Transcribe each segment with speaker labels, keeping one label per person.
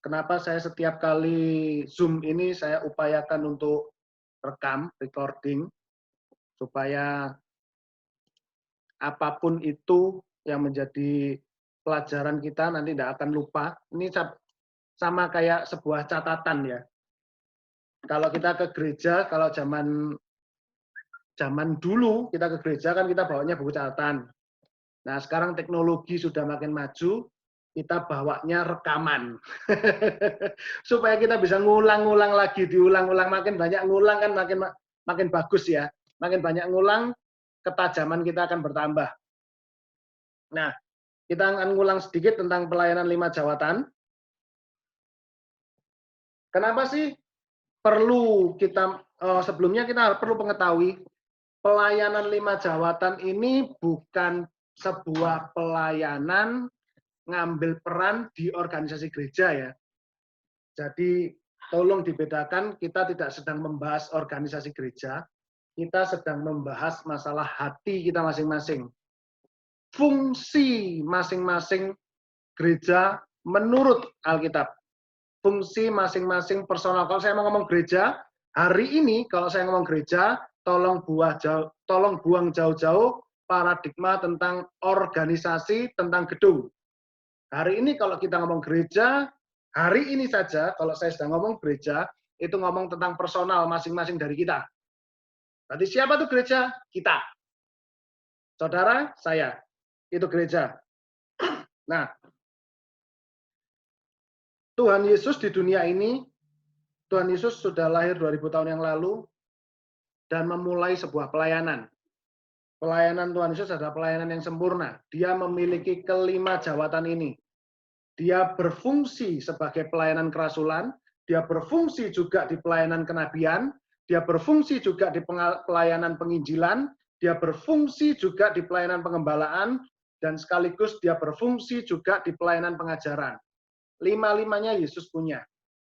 Speaker 1: Kenapa saya setiap kali Zoom ini saya upayakan untuk rekam, recording, supaya apapun itu yang menjadi pelajaran kita nanti tidak akan lupa. Ini sama kayak sebuah catatan ya. Kalau kita ke gereja, kalau zaman dulu kita ke gereja kan kita bawanya buku catatan. Nah, sekarang teknologi sudah makin maju, kita bawanya rekaman. Supaya kita bisa ngulang-ngulang lagi, diulang-ulang, makin banyak ngulang kan makin bagus ya. Makin banyak ngulang, ketajaman kita akan bertambah. Nah, kita akan ngulang sedikit tentang pelayanan 5 jawatan. Kenapa sih perlu kita, sebelumnya kita perlu mengetahui pelayanan 5 jawatan ini bukan sebuah pelayanan ngambil peran di organisasi gereja ya. Jadi tolong dibedakan, kita tidak sedang membahas organisasi gereja, kita sedang membahas masalah hati kita masing-masing. Fungsi masing-masing gereja menurut Alkitab. Fungsi masing-masing personal. Kalau saya mau ngomong gereja, hari ini kalau saya ngomong gereja, tolong buang jauh-jauh paradigma tentang organisasi, tentang gedung. Hari ini kalau kita ngomong gereja, hari ini saja kalau saya sedang ngomong gereja, itu ngomong tentang personal masing-masing dari kita. Berarti siapa tuh gereja? Kita. Saudara, saya. Itu gereja. Nah, Tuhan Yesus di dunia ini, Tuhan Yesus sudah lahir 2000 tahun yang lalu dan memulai sebuah pelayanan. Pelayanan Tuhan Yesus adalah pelayanan yang sempurna. Dia memiliki kelima jawatan ini. Dia berfungsi sebagai pelayanan kerasulan, dia berfungsi juga di pelayanan kenabian, dia berfungsi juga di pelayanan penginjilan, dia berfungsi juga di pelayanan pengembalaan, dan sekaligus dia berfungsi juga di pelayanan pengajaran. Lima-limanya Yesus punya.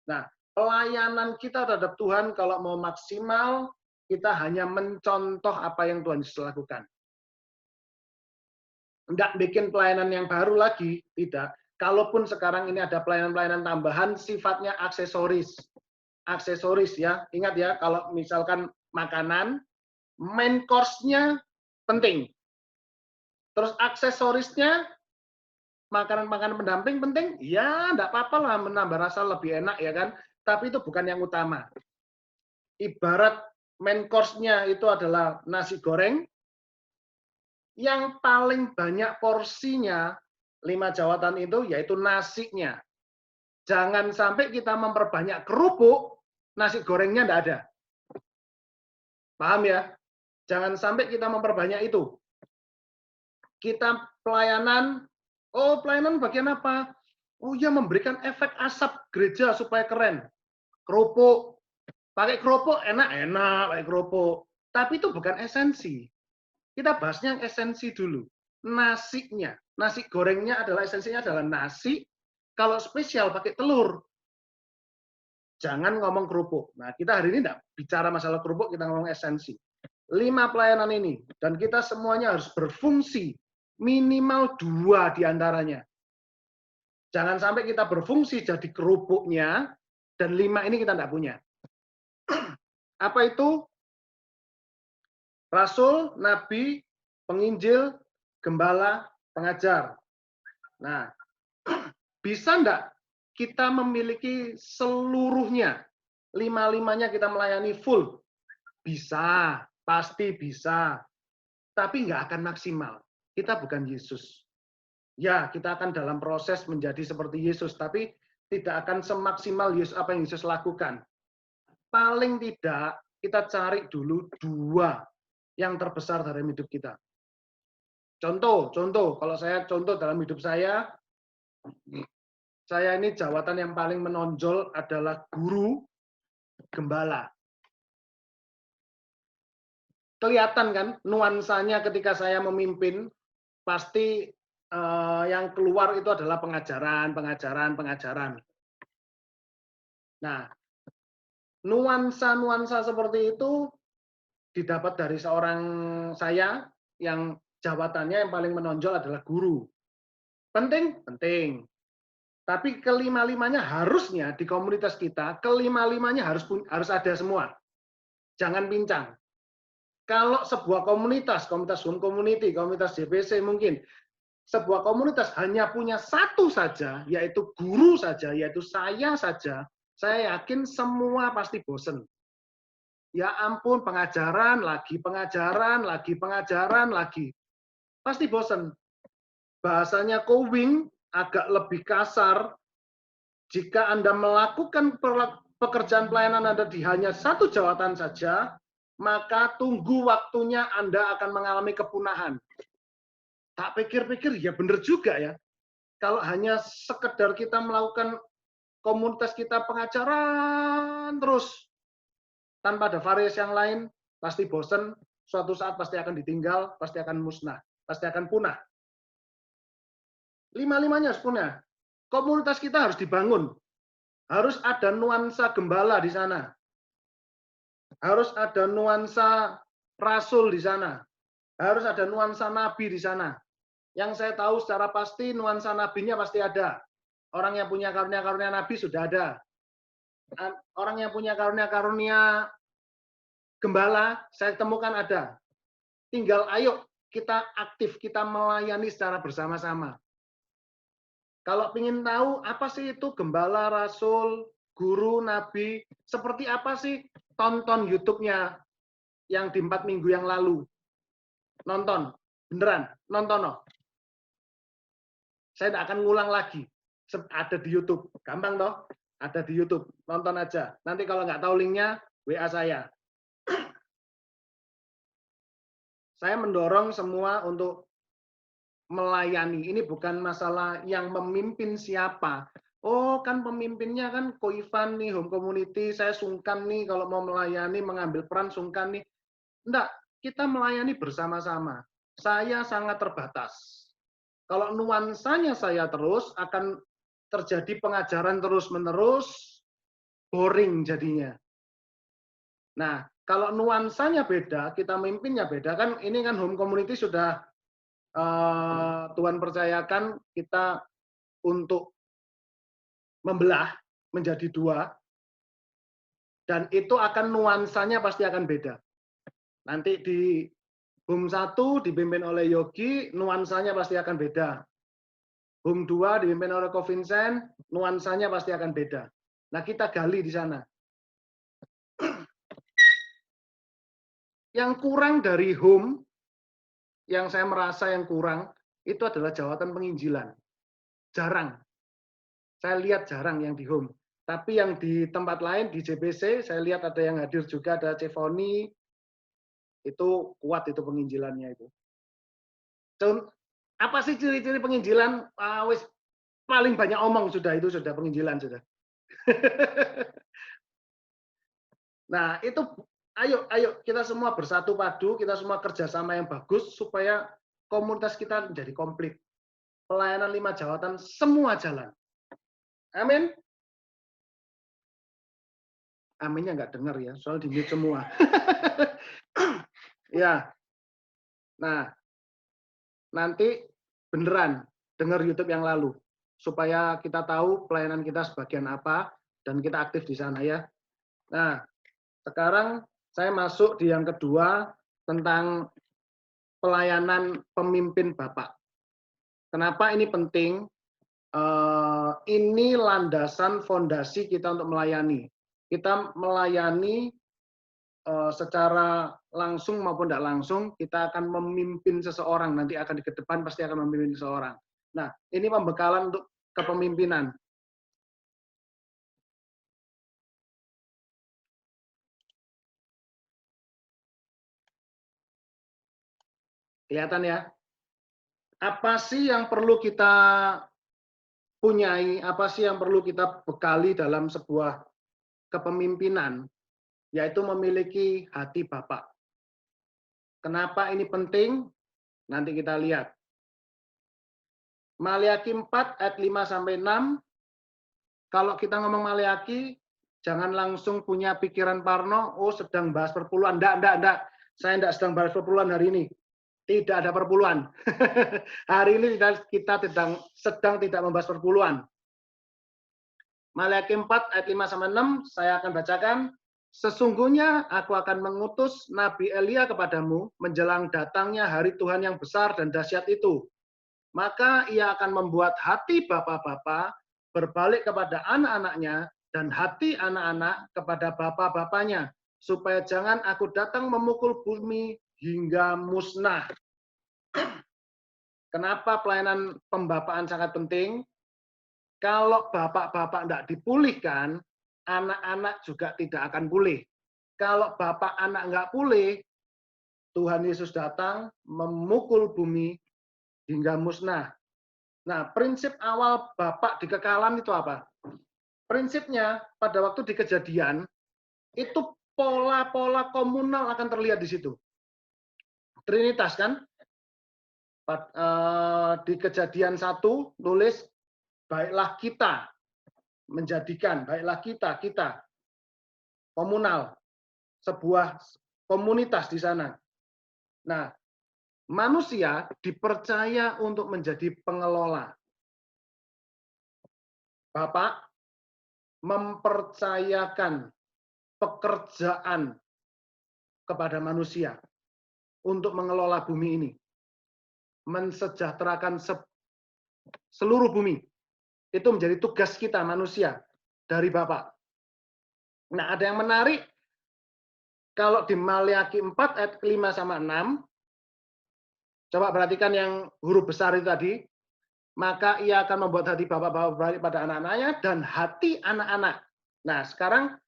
Speaker 1: Nah, pelayanan kita terhadap Tuhan kalau mau maksimal, kita hanya mencontoh apa yang Tuhan Yesus lakukan. Enggak bikin pelayanan yang baru lagi, tidak. Kalaupun sekarang ini ada pelayanan-pelayanan tambahan, sifatnya aksesoris. Aksesoris ya, ingat ya, kalau misalkan makanan, main course-nya penting. Terus aksesorisnya, makanan-makanan pendamping penting, ya enggak apa-apa lah, menambah rasa lebih enak ya kan, tapi itu bukan yang utama. Ibarat main course-nya itu adalah nasi goreng, yang paling banyak porsinya 5 jawatan itu yaitu nasinya. Jangan sampai kita memperbanyak kerupuk, nasi gorengnya enggak ada. Paham ya? Jangan sampai kita memperbanyak itu. Kita pelayanan, oh pelayanan bagian apa? Oh ya, memberikan efek asap gereja supaya keren. Kerupuk, pakai kerupuk enak-enak pakai kerupuk. Tapi itu bukan esensi. Kita bahasnya yang esensi dulu. Nasinya. Nasi gorengnya adalah esensinya adalah nasi. Kalau spesial pakai telur. Jangan ngomong kerupuk. Nah, kita hari ini tidak bicara masalah kerupuk, kita ngomong esensi. 5 pelayanan ini. Dan kita semuanya harus berfungsi. Minimal 2 diantaranya. Jangan sampai kita berfungsi jadi kerupuknya, dan 5 ini kita tidak punya. Apa itu? Rasul, nabi, penginjil, gembala, pengajar. Nah, bisa enggak kita memiliki seluruhnya? 5-5-nya kita melayani full? Bisa, pasti bisa. Tapi enggak akan maksimal. Kita bukan Yesus. Ya, kita akan dalam proses menjadi seperti Yesus, tapi tidak akan semaksimal Yesus apa yang Yesus lakukan. Paling tidak, kita cari dulu 2 yang terbesar dalam hidup kita. Contoh, kalau saya contoh dalam hidup saya ini jawatan yang paling menonjol adalah guru gembala. Kelihatan kan nuansanya ketika saya memimpin, pasti yang keluar itu adalah pengajaran. Nah, nuansa-nuansa seperti itu didapat dari seorang saya yang jabatannya yang paling menonjol adalah guru. Penting? Penting. Tapi kelima-limanya harusnya di komunitas kita, kelima-limanya harus ada semua. Jangan pincang. Kalau sebuah komunitas home community, komunitas JPC mungkin, sebuah komunitas hanya punya satu saja, yaitu guru saja, yaitu saya saja, saya yakin semua pasti bosen. Ya ampun, pengajaran lagi, pengajaran lagi, pengajaran lagi. Pasti bosen. Bahasanya Kowing agak lebih kasar. Jika Anda melakukan pekerjaan pelayanan Anda di hanya satu jawatan saja, maka tunggu waktunya Anda akan mengalami kepunahan. Tak pikir-pikir, ya benar juga ya. Kalau hanya sekedar kita melakukan komunitas kita pengajaran terus, tanpa ada variasi yang lain, pasti bosan, suatu saat pasti akan ditinggal, pasti akan musnah, pasti akan punah. Lima-limanya harus punah. Komunitas kita harus dibangun. Harus ada nuansa gembala di sana. Harus ada nuansa rasul di sana. Harus ada nuansa nabi di sana. Yang saya tahu secara pasti nuansa nabinya pasti ada. Orang yang punya karunia-karunia nabi sudah ada. Orang yang punya karunia-karunia gembala, saya temukan ada. Tinggal ayo kita aktif, kita melayani secara bersama-sama. Kalau ingin tahu apa sih itu gembala, rasul, guru, nabi, seperti apa sih, tonton YouTube-nya yang di 4 minggu yang lalu. Nonton, beneran, nonton. No. Saya tidak akan ngulang lagi. Ada di YouTube, gampang toh? Ada di YouTube, nonton aja. Nanti kalau nggak tahu linknya, WA saya. Saya mendorong semua untuk melayani. Ini bukan masalah yang memimpin siapa. Oh, kan pemimpinnya kan Ko Ivan nih, home community, saya sungkan nih kalau mau melayani, mengambil peran sungkan nih. Enggak, kita melayani bersama-sama. Saya sangat terbatas. Kalau nuansanya saya terus, akan terjadi pengajaran terus-menerus, boring jadinya. Nah, kalau nuansanya beda, kita mimpinnya beda, kan ini kan home community sudah Tuhan percayakan kita untuk membelah menjadi 2, dan itu akan nuansanya pasti akan beda. Nanti di Home 1 dipimpin oleh Yogi, nuansanya pasti akan beda. Home 2 dipimpin oleh Ko Vincent, nuansanya pasti akan beda. Nah, kita gali di sana. Yang kurang dari home, yang saya merasa yang kurang, itu adalah jawatan penginjilan. Jarang. Saya lihat jarang yang di home. Tapi yang di tempat lain, di JPC, saya lihat ada yang hadir juga, ada Cevoni, itu kuat itu penginjilannya itu. Apa sih ciri-ciri penginjilan? Wis paling banyak omong sudah, itu sudah penginjilan sudah. Nah, itu ayo kita semua bersatu padu, kita semua kerjasama yang bagus supaya komunitas kita menjadi komplit. Pelayanan 5 jawatan semua jalan. Amin. Aminnya nggak dengar ya, soal di mute semua. Ya. Nah, nanti beneran dengar YouTube yang lalu supaya kita tahu pelayanan kita sebagian apa dan kita aktif di sana ya. Nah, sekarang saya masuk di yang kedua tentang pelayanan pemimpin Bapak. Kenapa ini penting? Ini landasan fondasi kita untuk melayani. Kita melayani secara langsung maupun tidak langsung, kita akan memimpin seseorang, nanti akan di ke depan pasti akan memimpin seseorang. Nah, ini pembekalan untuk kepemimpinan. Kelihatan ya? Apa sih yang perlu kita punyai, apa sih yang perlu kita bekali dalam sebuah kepemimpinan? Yaitu memiliki hati Bapak. Kenapa ini penting? Nanti kita lihat. Maliaki 4 ayat 5-6. Kalau kita ngomong Maliaki, jangan langsung punya pikiran parno, oh sedang bahas perpuluhan. Enggak. Saya enggak sedang bahas perpuluhan hari ini. Tidak ada perpuluhan. Hari ini kita sedang tidak membahas perpuluhan. Maliaki 4 ayat 5 sampai 6 saya akan bacakan. Sesungguhnya aku akan mengutus Nabi Elia kepadamu menjelang datangnya hari Tuhan yang besar dan dahsyat itu. Maka ia akan membuat hati bapak-bapak berbalik kepada anak-anaknya dan hati anak-anak kepada bapak-bapaknya, supaya jangan aku datang memukul bumi hingga musnah. Kenapa pelayanan pembapaan sangat penting? Kalau bapak-bapak tidak dipulihkan, anak-anak juga tidak akan pulih. Kalau bapak anak nggak pulih, Tuhan Yesus datang memukul bumi hingga musnah. Nah, prinsip awal bapak di kekekalan itu apa? Prinsipnya pada waktu di kejadian, itu pola-pola komunal akan terlihat di situ. Trinitas kan? Di kejadian 1 nulis, baiklah kita menjadikan, baiklah kita komunal, sebuah komunitas di sana. Nah, manusia dipercaya untuk menjadi pengelola. Bapak mempercayakan pekerjaan kepada manusia untuk mengelola bumi ini, mensejahterakan seluruh bumi. Itu menjadi tugas kita manusia dari Bapak. Nah, ada yang menarik, kalau di Maliaki 4 ayat 5 sama 6, coba perhatikan yang huruf besar itu tadi, maka ia akan membuat hati bapak-bapak berbalik pada anak-anaknya dan hati anak-anak. Nah, sekarang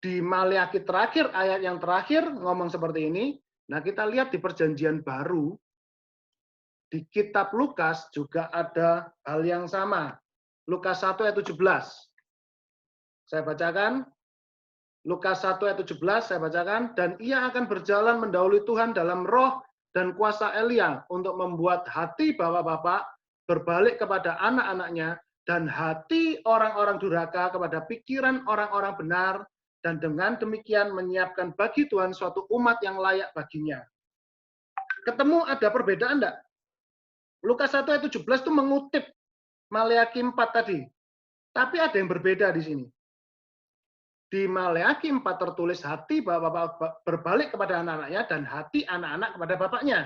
Speaker 1: di Maliaki terakhir, ayat yang terakhir, ngomong seperti ini. Nah, kita lihat di perjanjian baru, di kitab Lukas juga ada hal yang sama. Lukas 1 ayat 17. Saya bacakan. Lukas 1 ayat 17, saya bacakan. Dan ia akan berjalan mendahului Tuhan dalam roh dan kuasa Elia untuk membuat hati bapak-bapak berbalik kepada anak-anaknya dan hati orang-orang durhaka kepada pikiran orang-orang benar, dan dengan demikian menyiapkan bagi Tuhan suatu umat yang layak baginya. Ketemu ada perbedaan enggak? Lukas 1 ayat 17 itu mengutip Maliaki 4 tadi. Tapi ada yang berbeda di sini. Di Maliaki 4 tertulis hati bapak-bapak berbalik kepada anak-anaknya dan hati anak-anak kepada bapaknya.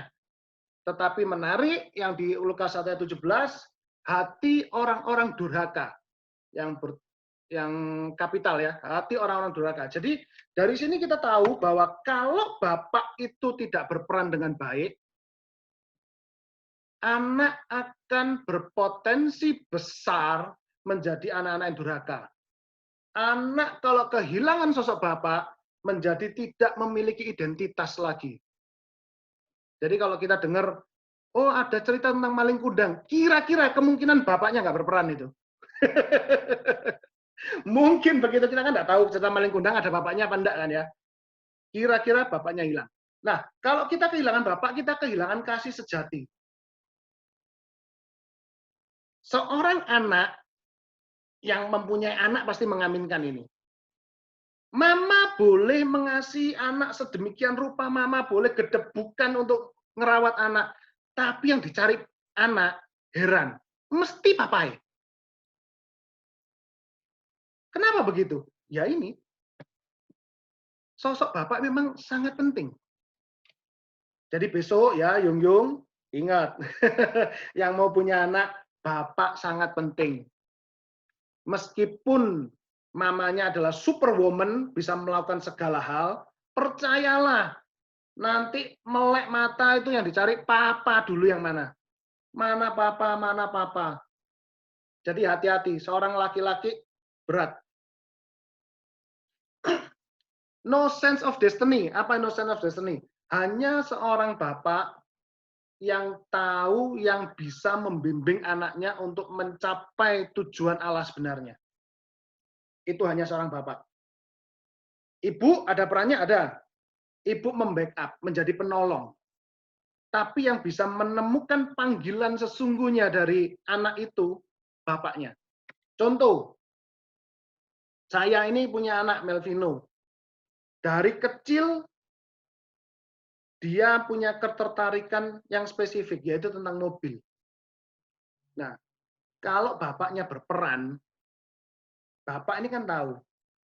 Speaker 1: Tetapi menarik yang di Lukas 1 ayat 17, hati orang-orang durhaka yang kapital ya, hati orang-orang durhaka. Jadi dari sini kita tahu bahwa kalau bapak itu tidak berperan dengan baik, anak akan berpotensi besar menjadi anak-anak yang durhaka. Anak kalau kehilangan sosok bapak, menjadi tidak memiliki identitas lagi. Jadi kalau kita dengar, oh ada cerita tentang maling kundang, kira-kira kemungkinan bapaknya nggak berperan itu. Mungkin begitu, kita kan nggak tahu cerita maling kundang ada bapaknya apa enggak kan ya. Kira-kira bapaknya hilang. Nah, kalau kita kehilangan bapak, kita kehilangan kasih sejati. Seorang anak yang mempunyai anak pasti mengaminkan ini. Mama boleh mengasihi anak sedemikian rupa, mama boleh gedebukan untuk ngerawat anak. Tapi yang dicari anak, heran, mesti papai. Kenapa begitu? Ya ini, sosok bapak memang sangat penting. Jadi besok ya, Yung, ingat, yang mau punya anak, bapak sangat penting. Meskipun mamanya adalah superwoman, bisa melakukan segala hal, percayalah, nanti melek mata itu yang dicari papa dulu yang mana. Mana papa, mana papa. Jadi hati-hati, seorang laki-laki berat. No sense of destiny. Apa no sense of destiny? Hanya seorang bapak yang tahu, yang bisa membimbing anaknya untuk mencapai tujuan Allah sebenarnya. Itu hanya seorang bapak. Ibu ada perannya? Ada. Ibu membackup, menjadi penolong. Tapi yang bisa menemukan panggilan sesungguhnya dari anak itu, bapaknya. Contoh, saya ini punya anak Melvino. Dari kecil, dia punya ketertarikan yang spesifik, yaitu tentang mobil. Nah, kalau bapaknya berperan, Bapak ini kan tahu,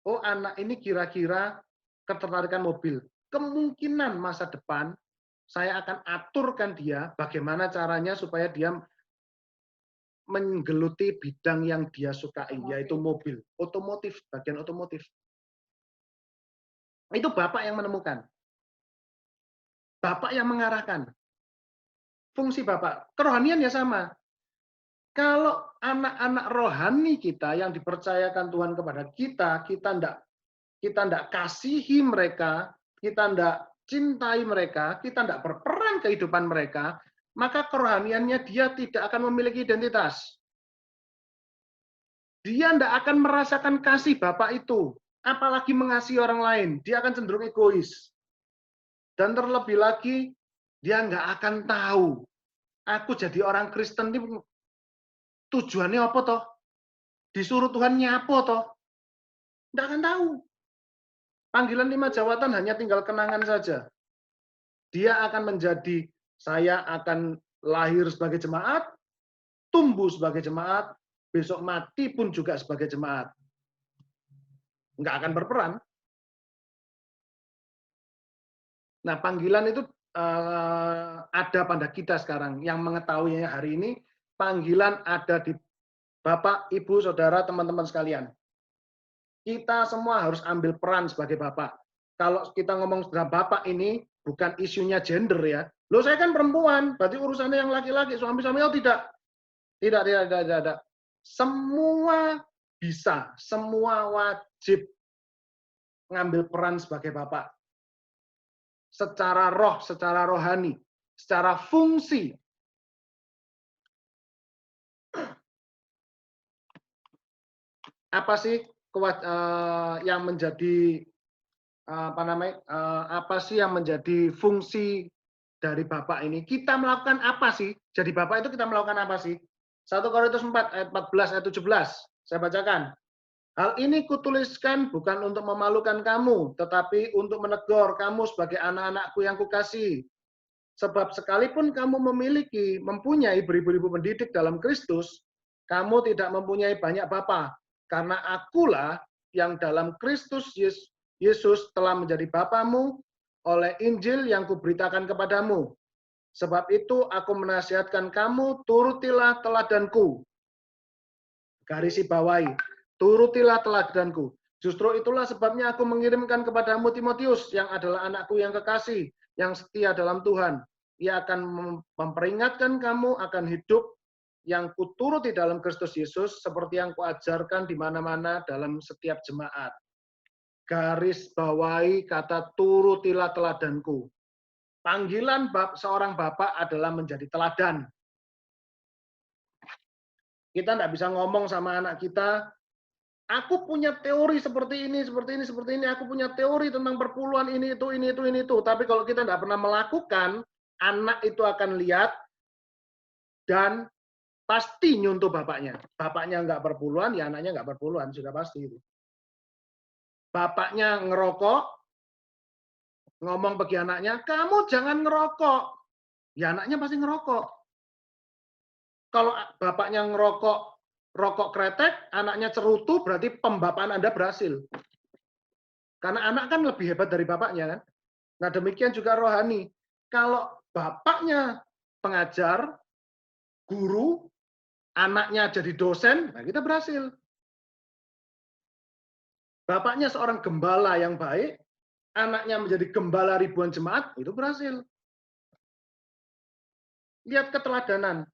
Speaker 1: oh anak ini kira-kira ketertarikan mobil. Kemungkinan masa depan saya akan aturkan dia bagaimana caranya supaya dia menggeluti bidang yang dia sukai, yaitu mobil, otomotif, bagian otomotif. Itu Bapak yang menemukan. Bapak yang mengarahkan. Fungsi Bapak. Kerohanian ya sama. Kalau anak-anak rohani kita yang dipercayakan Tuhan kepada kita ndak kasihi mereka, kita ndak cintai mereka, kita ndak berperan kehidupan mereka, maka kerohaniannya dia tidak akan memiliki identitas. Dia ndak akan merasakan kasih Bapak itu, apalagi mengasihi orang lain. Dia akan cenderung egois. Dan terlebih lagi, dia nggak akan tahu, aku jadi orang Kristen ini tujuannya apa toh? Disuruh Tuhan nyapo toh? Nggak akan tahu. Panggilan 5 jawatan hanya tinggal kenangan saja. Dia akan menjadi, saya akan lahir sebagai jemaat, tumbuh sebagai jemaat, besok mati pun juga sebagai jemaat. Nggak akan berperan. Nah, panggilan itu ada pada kita sekarang. Yang mengetahuinya hari ini, panggilan ada di Bapak, Ibu, Saudara, teman-teman sekalian. Kita semua harus ambil peran sebagai Bapak. Kalau kita ngomong tentang Bapak ini, bukan isunya gender ya. Loh saya kan perempuan, berarti urusannya yang laki-laki, suami-suami. Oh tidak. Tidak. Semua bisa, semua wajib ngambil peran sebagai Bapak. Secara roh, secara rohani, secara fungsi. Apa sih yang menjadi apa sih yang menjadi fungsi dari Bapak ini? Kita melakukan apa sih? Jadi Bapak itu kita melakukan apa sih? 1 Korintus 4 ayat 14 ayat 17. Saya bacakan. Hal ini kutuliskan bukan untuk memalukan kamu, tetapi untuk menegur kamu sebagai anak-anakku yang kukasihi. Sebab sekalipun kamu mempunyai beribu-ribu pendidik dalam Kristus, kamu tidak mempunyai banyak bapa, karena akulah yang dalam Kristus Yesus telah menjadi bapamu oleh Injil yang kuberitakan kepadamu. Sebab itu aku menasihatkan kamu, turutilah teladanku. Garisi bawahi, turutilah teladanku. Justru itulah sebabnya aku mengirimkan kepadamu Timotius, yang adalah anakku yang kekasih, yang setia dalam Tuhan. Ia akan memperingatkan kamu akan hidup yang kuturuti dalam Kristus Yesus, seperti yang kuajarkan di mana-mana dalam setiap jemaat. Garis bawahi kata turutilah teladanku. Panggilan seorang bapak adalah menjadi teladan. Kita tidak bisa ngomong sama anak kita, aku punya teori seperti ini, aku punya teori tentang perpuluhan ini, itu. Tapi kalau kita tidak pernah melakukan, anak itu akan lihat dan pasti nyuntuh bapaknya. Bapaknya nggak perpuluhan, ya anaknya nggak perpuluhan, sudah pasti itu. Bapaknya ngerokok, ngomong bagi anaknya, kamu jangan ngerokok. Ya anaknya pasti ngerokok. Kalau bapaknya ngerokok, rokok kretek, anaknya cerutu, berarti pembapaan Anda berhasil. Karena anak kan lebih hebat dari bapaknya kan. Nah demikian juga rohani. Kalau bapaknya pengajar, guru, anaknya jadi dosen, nah kita berhasil. Bapaknya seorang gembala yang baik, anaknya menjadi gembala ribuan jemaat, itu berhasil. Lihat keteladanan.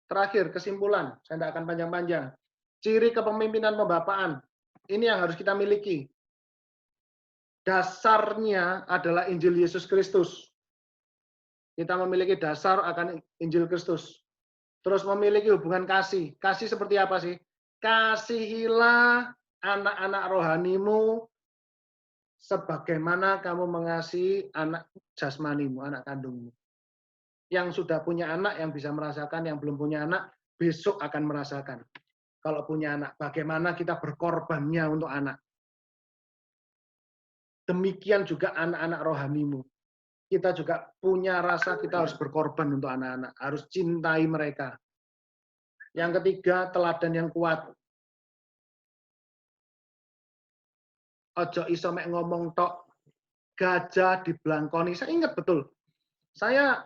Speaker 1: Terakhir, kesimpulan. Saya tidak akan panjang-panjang. Ciri kepemimpinan pembapaan. Ini yang harus kita miliki. Dasarnya adalah Injil Yesus Kristus. Kita memiliki dasar akan Injil Kristus. Terus memiliki hubungan kasih. Kasih seperti apa sih? Kasihilah anak-anak rohanimu sebagaimana kamu mengasihi anak jasmanimu, anak kandungmu. Yang sudah punya anak yang bisa merasakan, yang belum punya anak besok akan merasakan. Kalau punya anak, bagaimana kita berkorbannya untuk anak. Demikian juga anak-anak rohanimu. Kita juga punya rasa kita harus berkorban untuk anak-anak, harus cintai mereka. Yang ketiga, teladan yang kuat. Ojo iso mek ngomong tok, gajah diblangkoni. Saya ingat betul. Saya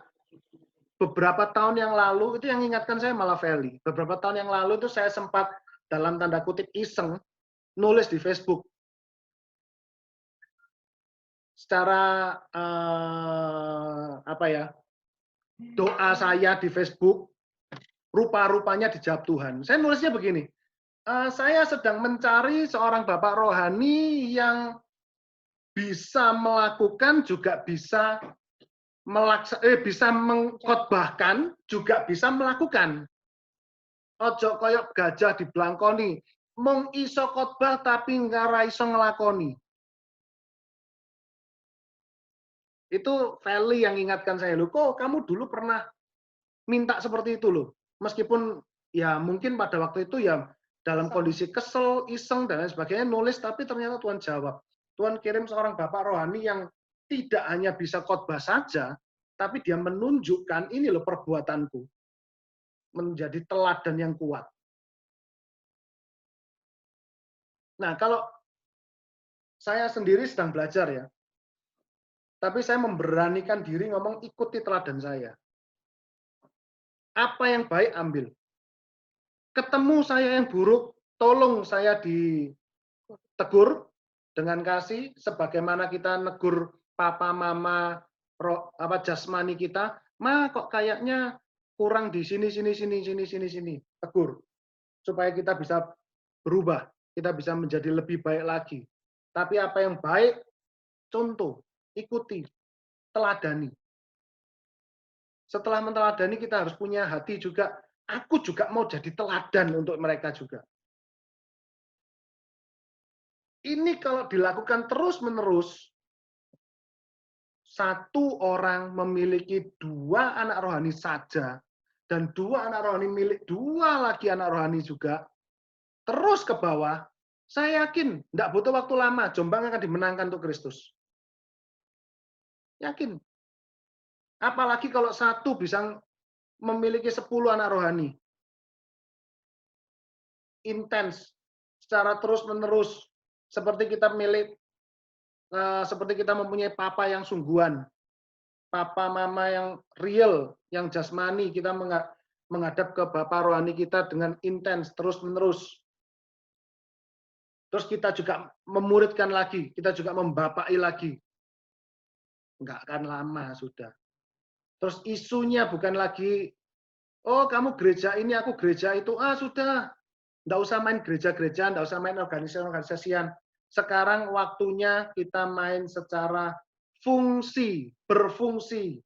Speaker 1: beberapa tahun yang lalu, itu yang ingatkan saya malah Feli. Beberapa tahun yang lalu itu saya sempat dalam tanda kutip iseng nulis di Facebook. Secara apa ya, doa saya di Facebook, rupa-rupanya dijawab Tuhan. Saya nulisnya begini, saya sedang mencari seorang bapak rohani yang bisa melakukan, juga bisa bisa mengkhotbahkan, juga bisa melakukan. Ojo koyok gajah diblangkoni, mung iso khotbah tapi ngara iso ngelakoni. Itu Feli yang ingatkan saya, loh, kok kamu dulu pernah minta seperti itu loh. Meskipun ya mungkin pada waktu itu ya dalam kondisi kesel, iseng, dan lain sebagainya, nulis, tapi ternyata Tuhan jawab. Tuhan kirim seorang bapak rohani yang tidak hanya bisa khotbah saja, tapi dia menunjukkan ini loh perbuatanku. Menjadi teladan yang kuat. Nah, kalau saya sendiri sedang belajar ya, tapi saya memberanikan diri ngomong ikuti teladan saya. Apa yang baik ambil. Ketemu saya yang buruk, tolong saya ditegur dengan kasih, sebagaimana kita negur papa mama jasmani kita, kok kayaknya kurang di sini, tegur supaya kita bisa berubah, kita bisa menjadi lebih baik lagi. Tapi apa yang baik, contoh, ikuti, teladani. Setelah menteladani, kita harus punya hati juga. Aku juga mau jadi teladan untuk mereka juga. Ini kalau dilakukan terus-menerus, satu orang memiliki 2 anak rohani saja, dan 2 anak rohani milik 2 lagi anak rohani juga, terus ke bawah, saya yakin tidak butuh waktu lama, Jombang akan dimenangkan untuk Kristus. Yakin. Apalagi kalau satu bisa memiliki 10 anak rohani. Intens, secara terus-menerus, seperti kita mempunyai papa yang sungguhan, papa mama yang real, yang jasmani, kita menghadap ke bapak rohani kita dengan intens, terus-menerus. Terus kita juga memuridkan lagi, kita juga membapai lagi. Enggak akan lama sudah. Terus isunya bukan lagi, oh kamu gereja ini, aku gereja itu, sudah. Enggak usah main gereja-gereja, enggak usah main organisasi-organisasian. Sekarang waktunya kita main secara fungsi, berfungsi.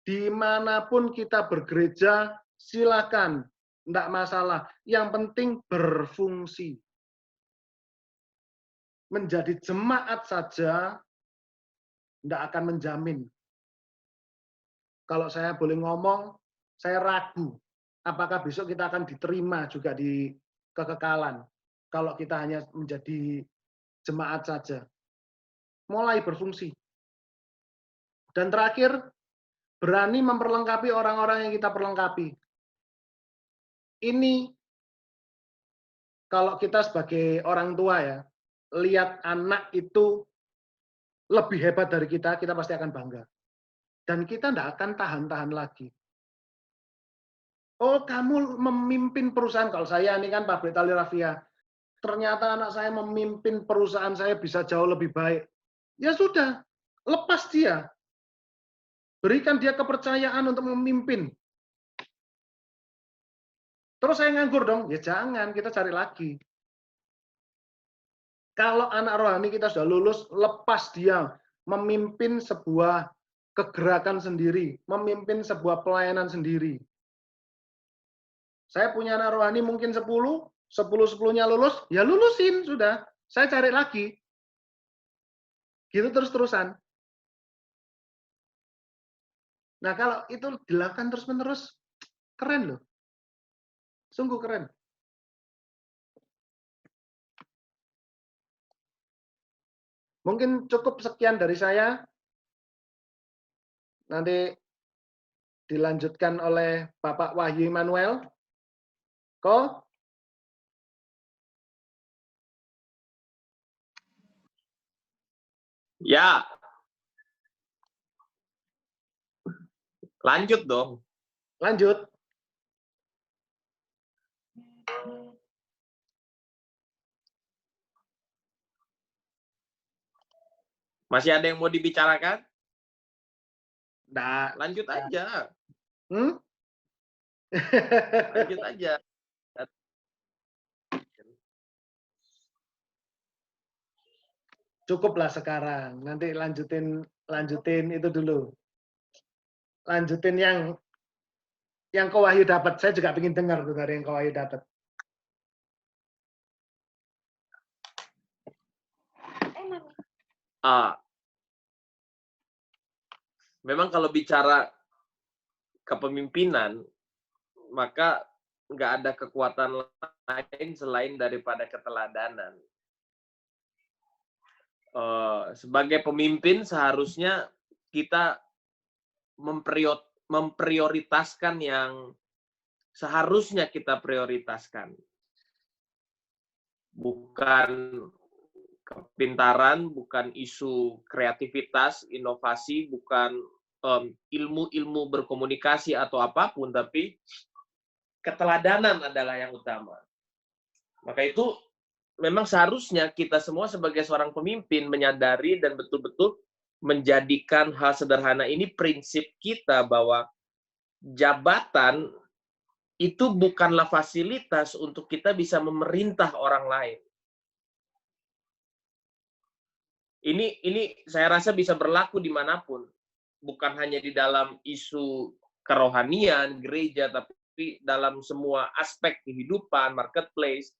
Speaker 1: Dimanapun kita bergereja, silakan. Enggak masalah. Yang penting berfungsi. Menjadi jemaat saja enggak akan menjamin. Kalau saya boleh ngomong, saya ragu apakah besok kita akan diterima juga di kekekalan. Kalau kita hanya menjadi jemaat saja. Mulai berfungsi. Dan terakhir, berani memperlengkapi orang-orang yang kita perlengkapi. Ini kalau kita sebagai orang tua ya, lihat anak itu lebih hebat dari kita pasti akan bangga. Dan kita tidak akan tahan-tahan lagi. Oh, kamu memimpin perusahaan. Kalau saya ini kan pabrik tali rafia. Ternyata anak saya memimpin perusahaan saya bisa jauh lebih baik. Ya sudah, lepas dia. Berikan dia kepercayaan untuk memimpin. Terus saya nganggur dong? Ya jangan, kita cari lagi. Kalau anak rohani kita sudah lulus, lepas dia memimpin sebuah kegerakan sendiri, memimpin sebuah pelayanan sendiri. Saya punya anak rohani mungkin 10, 10-10-nya lulus, ya lulusin sudah. Saya cari lagi. Gitu terus-terusan. Nah, kalau itu dilakukan terus-menerus, keren loh. Sungguh keren. Mungkin cukup sekian dari saya. Nanti dilanjutkan oleh Bapak Wahyu Immanuel. Ko?
Speaker 2: Ya. Lanjut dong.
Speaker 1: Lanjut.
Speaker 2: Masih ada yang mau dibicarakan?
Speaker 1: Nah,
Speaker 2: Lanjut aja. Lanjut aja.
Speaker 1: Cukuplah sekarang. Nanti lanjutin itu dulu. Lanjutin yang Ko Wahyu dapat. Saya juga ingin dengar tuh dari yang Ko Wahyu dapat.
Speaker 2: Memang kalau bicara kepemimpinan, maka nggak ada kekuatan lain selain daripada keteladanan. Sebagai pemimpin seharusnya kita memprioritaskan yang seharusnya kita prioritaskan. Bukan kepintaran, bukan isu kreativitas, inovasi, bukan ilmu-ilmu berkomunikasi atau apapun, tapi keteladanan adalah yang utama. Maka itu memang seharusnya kita semua sebagai seorang pemimpin menyadari dan betul-betul menjadikan hal sederhana ini prinsip kita, bahwa jabatan itu bukanlah fasilitas untuk kita bisa memerintah orang lain. Ini saya rasa bisa berlaku dimanapun. Bukan hanya di dalam isu kerohanian, gereja, tapi dalam semua aspek kehidupan, marketplace.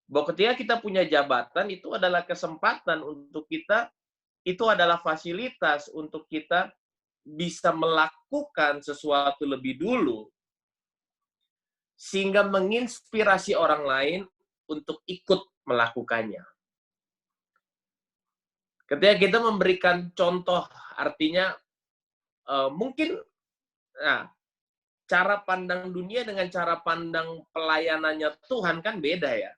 Speaker 2: Bahwa ketika kita punya jabatan, itu adalah kesempatan untuk kita, itu adalah fasilitas untuk kita bisa melakukan sesuatu lebih dulu, sehingga menginspirasi orang lain untuk ikut melakukannya. Ketika kita memberikan contoh, artinya mungkin cara pandang dunia dengan cara pandang pelayanannya Tuhan kan beda ya.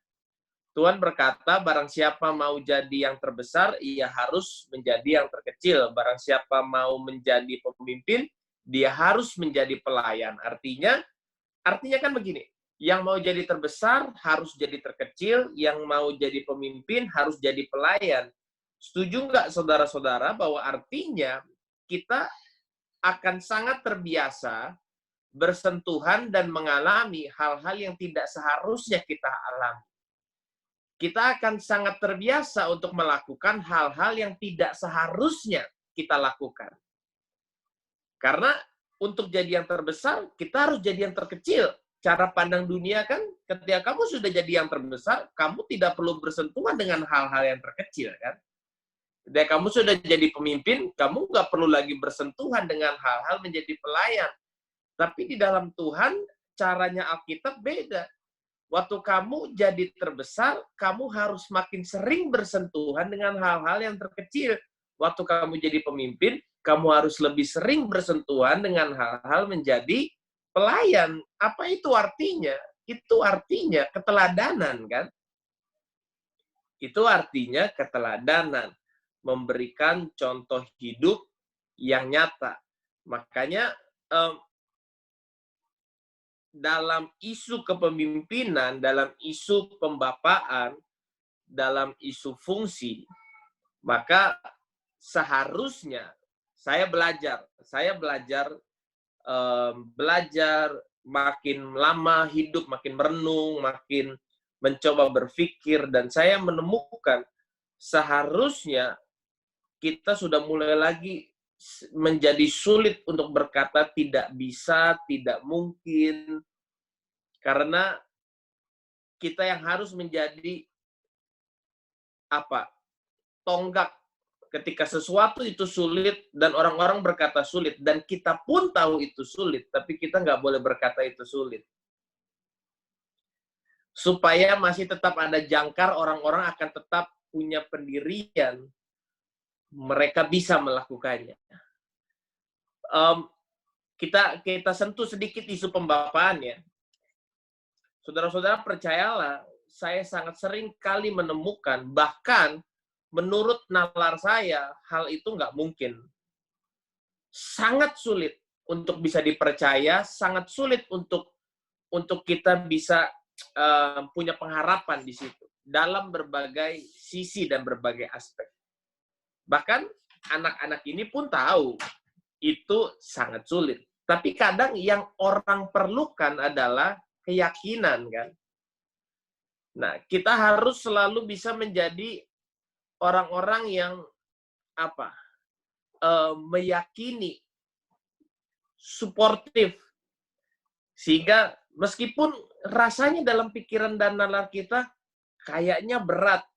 Speaker 2: Tuhan berkata, barang siapa mau jadi yang terbesar, ia harus menjadi yang terkecil. Barang siapa mau menjadi pemimpin, dia harus menjadi pelayan. Artinya kan begini, yang mau jadi terbesar harus jadi terkecil, yang mau jadi pemimpin harus jadi pelayan. Setuju nggak saudara-saudara bahwa artinya kita akan sangat terbiasa bersentuhan dan mengalami hal-hal yang tidak seharusnya kita alami. Kita akan sangat terbiasa untuk melakukan hal-hal yang tidak seharusnya kita lakukan. Karena untuk jadi yang terbesar, kita harus jadi yang terkecil. Cara pandang dunia kan, ketika kamu sudah jadi yang terbesar, kamu tidak perlu bersentuhan dengan hal-hal yang terkecil, kan? Ketika kamu sudah jadi pemimpin, kamu nggak perlu lagi bersentuhan dengan hal-hal menjadi pelayan. Tapi di dalam Tuhan, caranya Alkitab beda. Waktu kamu jadi terbesar, kamu harus makin sering bersentuhan dengan hal-hal yang terkecil. Waktu kamu jadi pemimpin, kamu harus lebih sering bersentuhan dengan hal-hal menjadi pelayan. Apa itu artinya? Itu artinya keteladanan, kan? Itu artinya keteladanan. Memberikan contoh hidup yang nyata. Makanya dalam isu kepemimpinan, dalam isu pembapaan, dalam isu fungsi, maka seharusnya saya belajar makin lama hidup, makin merenung, makin mencoba berpikir, dan saya menemukan seharusnya kita sudah mulai lagi menjadi sulit untuk berkata tidak bisa, tidak mungkin, karena kita yang harus menjadi tonggak ketika sesuatu itu sulit dan orang-orang berkata sulit, dan kita pun tahu itu sulit, tapi kita nggak boleh berkata itu sulit. Supaya masih tetap ada jangkar, orang-orang akan tetap punya pendirian, mereka bisa melakukannya. Kita sentuh sedikit isu pembapaan ya. Saudara-saudara percayalah, saya sangat sering kali menemukan, bahkan menurut nalar saya, hal itu nggak mungkin. Sangat sulit untuk bisa dipercaya, sangat sulit untuk kita bisa punya pengharapan di situ dalam berbagai sisi dan berbagai aspek. Bahkan anak-anak ini pun tahu itu sangat sulit. Tapi kadang yang orang perlukan adalah keyakinan, kan? Nah, kita harus selalu bisa menjadi orang-orang yang meyakini, suportif, sehingga meskipun rasanya dalam pikiran dan nalar kita kayaknya berat,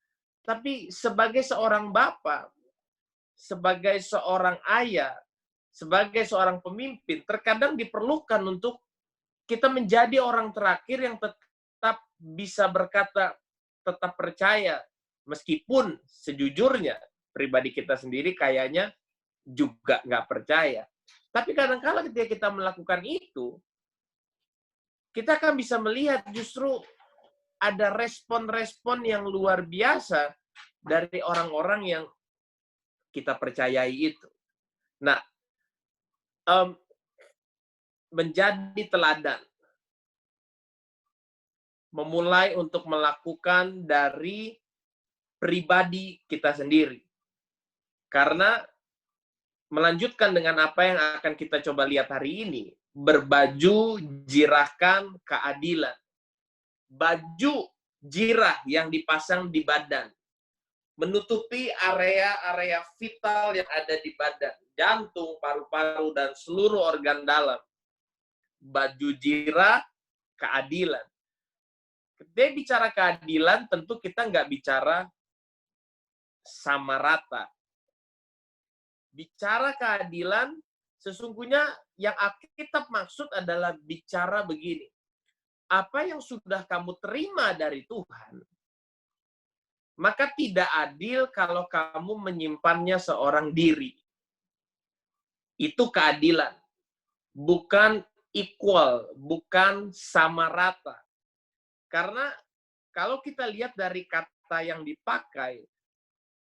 Speaker 2: tapi sebagai seorang bapak, sebagai seorang ayah, sebagai seorang pemimpin, terkadang diperlukan untuk kita menjadi orang terakhir yang tetap bisa berkata, tetap percaya, meskipun sejujurnya pribadi kita sendiri kayaknya juga nggak percaya. Tapi kadang-kala ketika kita melakukan itu, kita akan bisa melihat justru ada respon-respon yang luar biasa dari orang-orang yang kita percayai itu. Nah, menjadi teladan. Memulai untuk melakukan dari pribadi kita sendiri. Karena melanjutkan dengan apa yang akan kita coba lihat hari ini, berbaju jirahkan keadilan. Baju jirah yang dipasang di badan, menutupi area-area vital yang ada di badan, jantung, paru-paru, dan seluruh organ dalam. Baju jirah keadilan. Ketika bicara keadilan, tentu kita nggak bicara sama rata. Bicara keadilan, sesungguhnya yang Alkitab maksud adalah bicara begini. Apa yang sudah kamu terima dari Tuhan, maka tidak adil kalau kamu menyimpannya seorang diri. Itu keadilan. Bukan equal, bukan sama rata. Karena kalau kita lihat dari kata yang dipakai,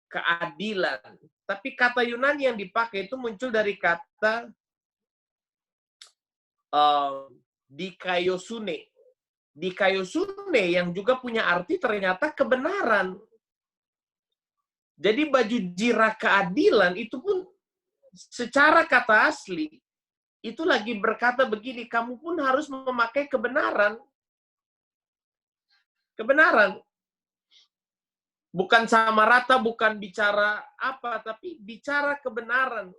Speaker 2: keadilan. Tapi kata Yunani yang dipakai itu muncul dari kata dikaiosune. Dikaiosune yang juga punya arti ternyata kebenaran. Jadi baju jirah keadilan itu pun secara kata asli itu lagi berkata begini, kamu pun harus memakai kebenaran. Kebenaran. Bukan sama rata, bukan bicara apa, tapi bicara kebenaran.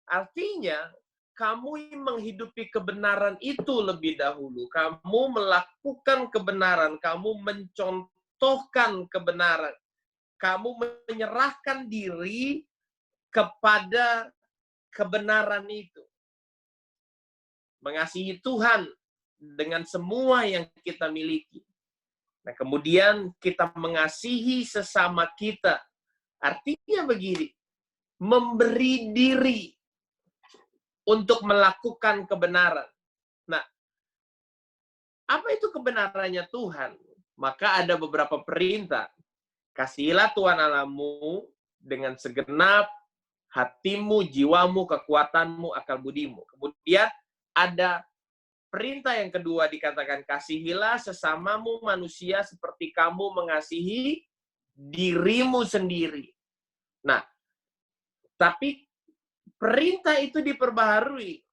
Speaker 2: Artinya, kamu menghidupi kebenaran itu lebih dahulu. Kamu melakukan kebenaran, kamu mencontohkan kebenaran. Kamu menyerahkan diri kepada kebenaran itu. Mengasihi Tuhan dengan semua yang kita miliki. Nah, kemudian kita mengasihi sesama kita. Artinya begini, memberi diri untuk melakukan kebenaran. Nah, apa itu kebenarannya Tuhan? Maka ada beberapa perintah. Kasihilah Tuhan Allahmu dengan segenap hatimu, jiwamu, kekuatanmu, akal budimu. Kemudian ada perintah yang kedua dikatakan, kasihilah sesamamu manusia seperti kamu mengasihi dirimu sendiri. Nah, tapi perintah itu diperbaharui.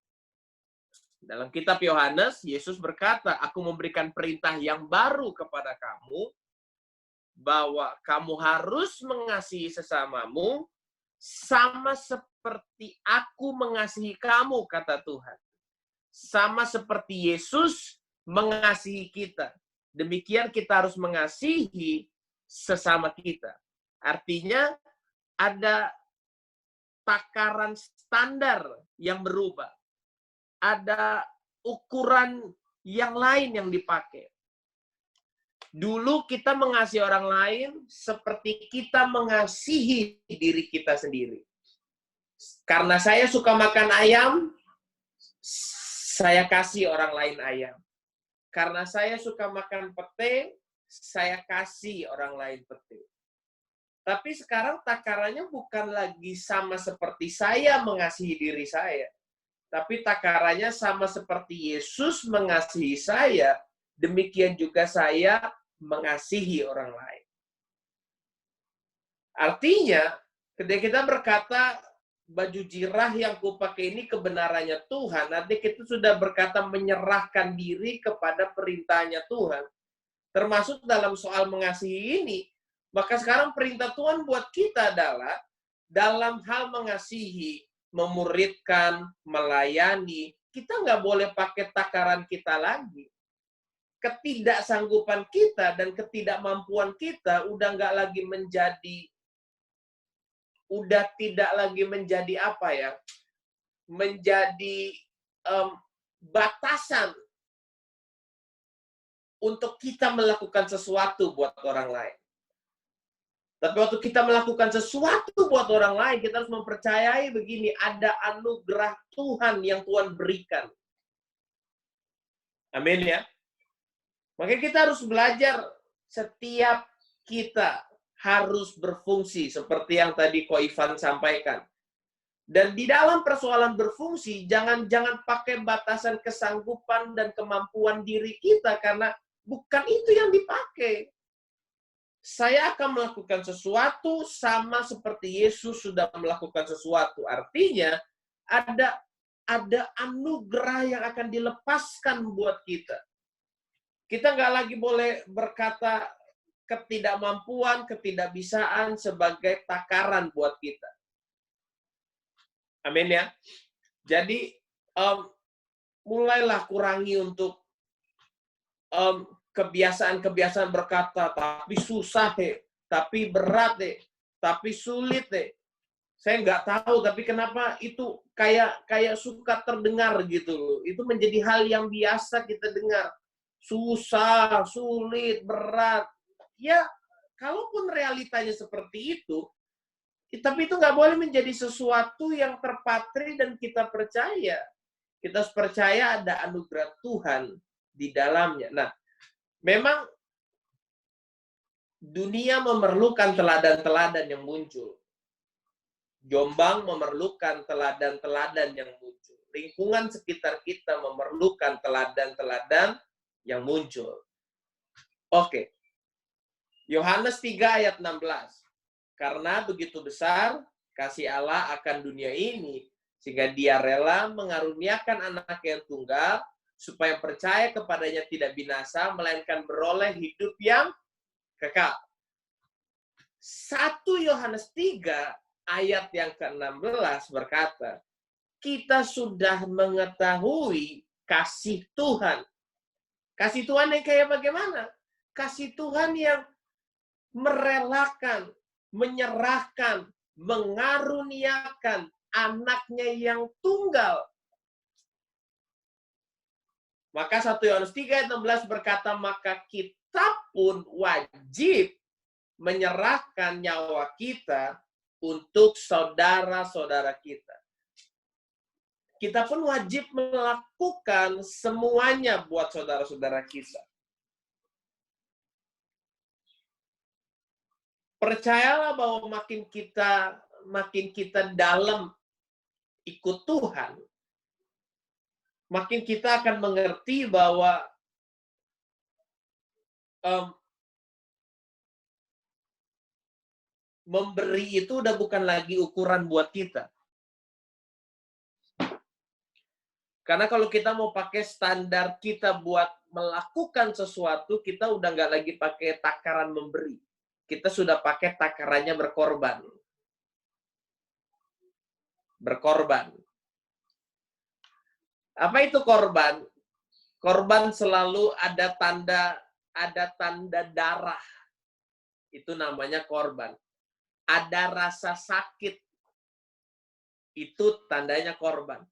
Speaker 2: Dalam kitab Yohanes, Yesus berkata, aku memberikan perintah yang baru kepada kamu, bahwa kamu harus mengasihi sesamamu, sama seperti aku mengasihi kamu, kata Tuhan. Sama seperti Yesus mengasihi kita. Demikian kita harus mengasihi sesama kita. Artinya, ada takaran standar yang berubah. Ada ukuran yang lain yang dipakai. Dulu kita mengasihi orang lain seperti kita mengasihi diri kita sendiri. Karena saya suka makan ayam, saya kasih orang lain ayam. karena saya suka makan pete, saya kasih orang lain pete. Tapi sekarang takarannya bukan lagi sama seperti saya mengasihi diri saya. Tapi takarannya sama seperti Yesus mengasihi saya, demikian juga saya mengasihi orang lain. Artinya, ketika kita berkata, baju jirah yang kupakai ini kebenarannya Tuhan, nanti kita sudah berkata menyerahkan diri kepada perintahnya Tuhan. Termasuk dalam soal mengasihi ini, maka sekarang perintah Tuhan buat kita adalah dalam hal mengasihi, memuridkan, melayani, kita nggak boleh pakai takaran kita lagi. Ketidaksanggupan kita dan ketidakmampuan kita udah nggak lagi tidak lagi menjadi apa ya? Menjadi batasan untuk kita melakukan sesuatu buat orang lain. Tapi waktu kita melakukan sesuatu buat orang lain, kita harus mempercayai begini, ada anugerah Tuhan yang Tuhan berikan. Amin ya. Makanya kita harus belajar, setiap kita harus berfungsi seperti yang tadi Ko Ivan sampaikan. Dan di dalam persoalan berfungsi, jangan pakai batasan kesanggupan dan kemampuan diri kita, karena bukan itu yang dipakai. Saya akan melakukan sesuatu sama seperti Yesus sudah melakukan sesuatu. Artinya, ada anugerah yang akan dilepaskan buat kita. Kita nggak lagi boleh berkata ketidakmampuan, ketidakbisaan sebagai takaran buat kita. Amin ya. Jadi, mulailah kurangi untuk kebiasaan-kebiasaan berkata, tapi susah tapi berat tapi sulit Saya nggak tahu, tapi kenapa itu kayak suka terdengar gitu loh. Itu menjadi hal yang biasa kita dengar. Susah, sulit, berat. Ya, kalaupun realitanya seperti itu, tapi itu nggak boleh menjadi sesuatu yang terpatri dan kita percaya. Kita harus percaya ada anugerah Tuhan di dalamnya. Nah, memang dunia memerlukan teladan-teladan yang muncul. Jombang memerlukan teladan-teladan yang muncul. Lingkungan sekitar kita memerlukan teladan-teladan yang muncul. Oke. Yohanes 3 ayat 16. Karena begitu besar kasih Allah akan dunia ini, sehingga dia rela mengaruniakan anak yang tunggal, supaya percaya kepadanya tidak binasa, melainkan beroleh hidup yang kekal. 1 Yohanes 3 ayat yang ke-16 berkata, kita sudah mengetahui kasih Tuhan. Kasih Tuhan yang kayak bagaimana? Kasih Tuhan yang merelakan, menyerahkan, mengaruniakan anaknya yang tunggal. Maka 1 Yohanes 3 ayat 16 berkata, maka kita pun wajib menyerahkan nyawa kita untuk saudara-saudara kita. Kita pun wajib melakukan semuanya buat saudara-saudara kita. Percayalah bahwa makin kita dalam ikut Tuhan, makin kita akan mengerti bahwa memberi itu udah bukan lagi ukuran buat kita. Karena kalau kita mau pakai standar kita buat melakukan sesuatu, kita udah nggak lagi pakai takaran memberi. Kita sudah pakai takarannya berkorban. Berkorban. Apa itu korban? Korban selalu ada tanda darah. Itu namanya korban. Ada rasa sakit. Itu tandanya korban.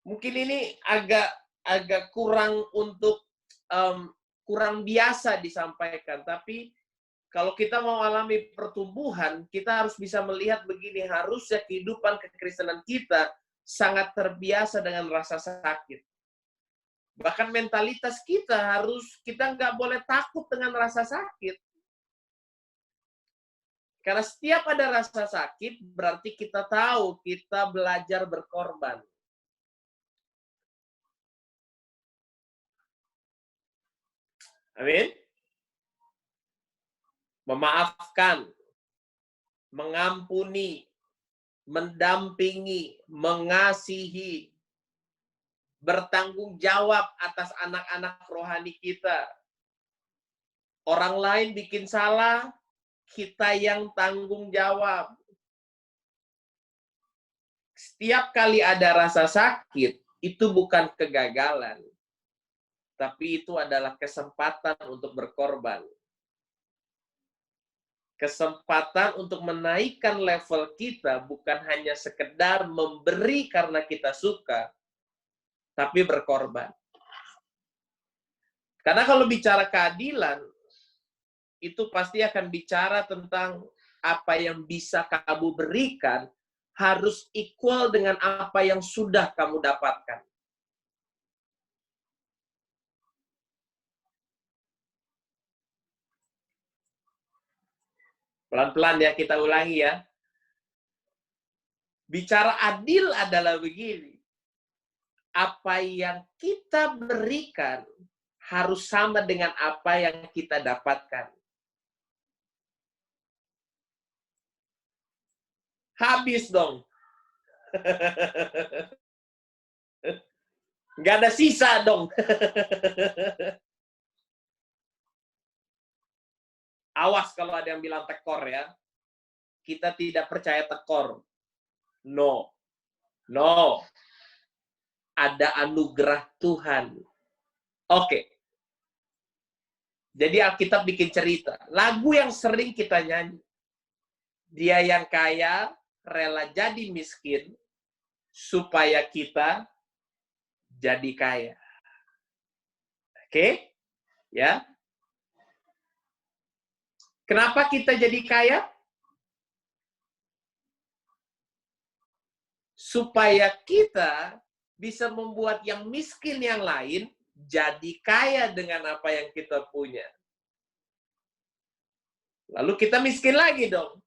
Speaker 2: Mungkin ini agak kurang kurang biasa disampaikan, tapi kalau kita mau alami pertumbuhan, kita harus bisa melihat begini, harusnya kehidupan kekristenan kita sangat terbiasa dengan rasa sakit. Bahkan mentalitas kita kita nggak boleh takut dengan rasa sakit. Karena setiap ada rasa sakit, berarti kita tahu kita belajar berkorban. Amin. Memaafkan, mengampuni, mendampingi, mengasihi, bertanggung jawab atas anak-anak rohani kita. Orang lain bikin salah, kita yang tanggung jawab. Setiap kali ada rasa sakit, itu bukan kegagalan. Tapi itu adalah kesempatan untuk berkorban. Kesempatan untuk menaikkan level kita bukan hanya sekedar memberi karena kita suka, tapi berkorban. Karena kalau bicara keadilan, itu pasti akan bicara tentang apa yang bisa kamu berikan harus equal dengan apa yang sudah kamu dapatkan. Pelan-pelan ya, kita ulangi ya. Bicara adil adalah begini. Apa yang kita berikan harus sama dengan apa yang kita dapatkan. Habis dong. Nggak ada sisa dong. Awas kalau ada yang bilang tekor ya. Kita tidak percaya tekor. No. No. Ada anugerah Tuhan. Oke. Jadi Alkitab bikin cerita. Lagu yang sering kita nyanyi. Dia yang kaya rela jadi miskin supaya kita jadi kaya. Oke? Ya. Kenapa kita jadi kaya? Supaya kita bisa membuat yang miskin yang lain jadi kaya dengan apa yang kita punya. Lalu kita miskin lagi dong.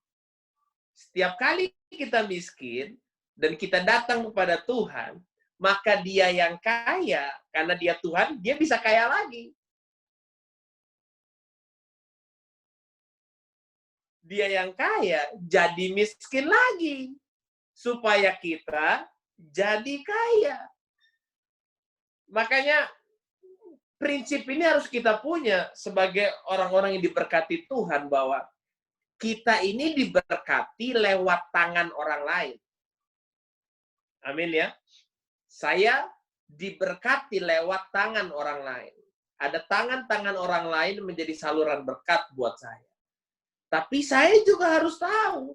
Speaker 2: Setiap kali kita miskin dan kita datang kepada Tuhan, maka Dia yang kaya, karena Dia Tuhan, Dia bisa kaya lagi. Dia yang kaya jadi miskin lagi supaya kita jadi kaya. Makanya prinsip ini harus kita punya sebagai orang-orang yang diberkati Tuhan, bahwa kita ini diberkati lewat tangan orang lain. Amin ya. Saya diberkati lewat tangan orang lain. Ada tangan-tangan orang lain menjadi saluran berkat buat saya. Tapi saya juga harus tahu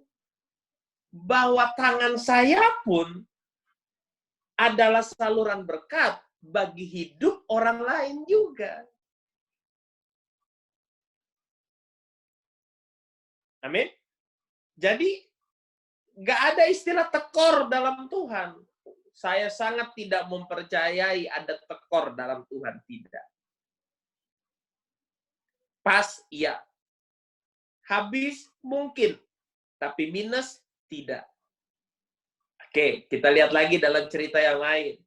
Speaker 2: bahwa tangan saya pun adalah saluran berkat bagi hidup orang lain juga. Amin. Jadi, nggak ada istilah tekor dalam Tuhan. Saya sangat tidak mempercayai ada tekor dalam Tuhan. Tidak. Pas, iya. Habis, mungkin. Tapi minus, tidak. Oke, kita lihat lagi dalam cerita yang lain.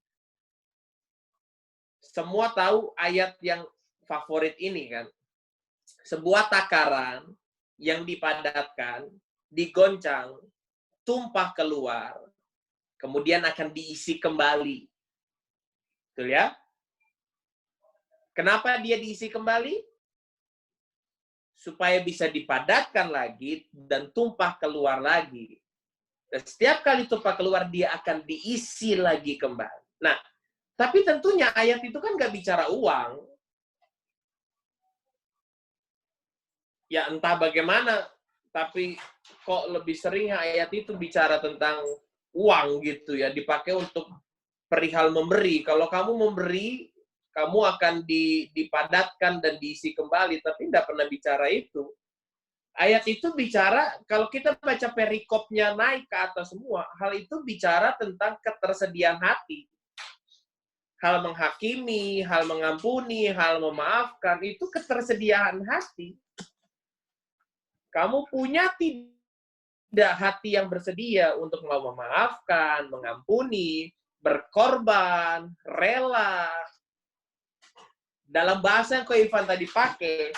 Speaker 2: Semua tahu ayat yang favorit ini kan. Sebuah takaran yang dipadatkan, digoncang, tumpah keluar, kemudian akan diisi kembali. Betul ya? Kenapa dia diisi kembali? Supaya bisa dipadatkan lagi dan tumpah keluar lagi. Dan setiap kali tumpah keluar, dia akan diisi lagi kembali. Nah, tapi tentunya ayat itu kan nggak bicara uang. Ya entah bagaimana, tapi kok lebih sering ayat itu bicara tentang uang gitu ya, dipakai untuk perihal memberi. Kalau kamu memberi, kamu akan dipadatkan dan diisi kembali, tapi tidak pernah bicara itu. Ayat itu bicara, kalau kita baca perikopnya naik ke atas semua, hal itu bicara tentang ketersediaan hati. hal menghakimi, hal mengampuni, hal memaafkan, itu ketersediaan hati. Kamu punya tidak hati yang bersedia untuk mau memaafkan, mengampuni, berkorban, rela. Dalam bahasa yang Ko Ivan tadi pakai,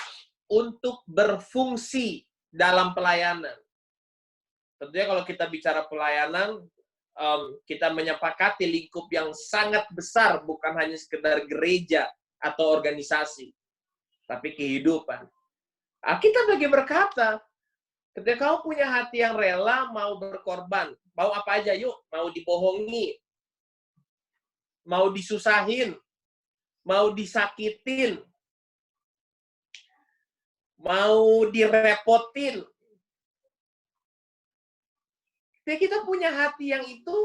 Speaker 2: untuk berfungsi dalam pelayanan. Tentunya kalau kita bicara pelayanan, kita menyepakati lingkup yang sangat besar, bukan hanya sekedar gereja atau organisasi, tapi kehidupan. Kita bagi berkata, ketika kau punya hati yang rela, mau berkorban, mau apa aja, yuk, mau dibohongi, mau disusahin, mau disakitin, mau direpotin. Kita punya hati yang itu,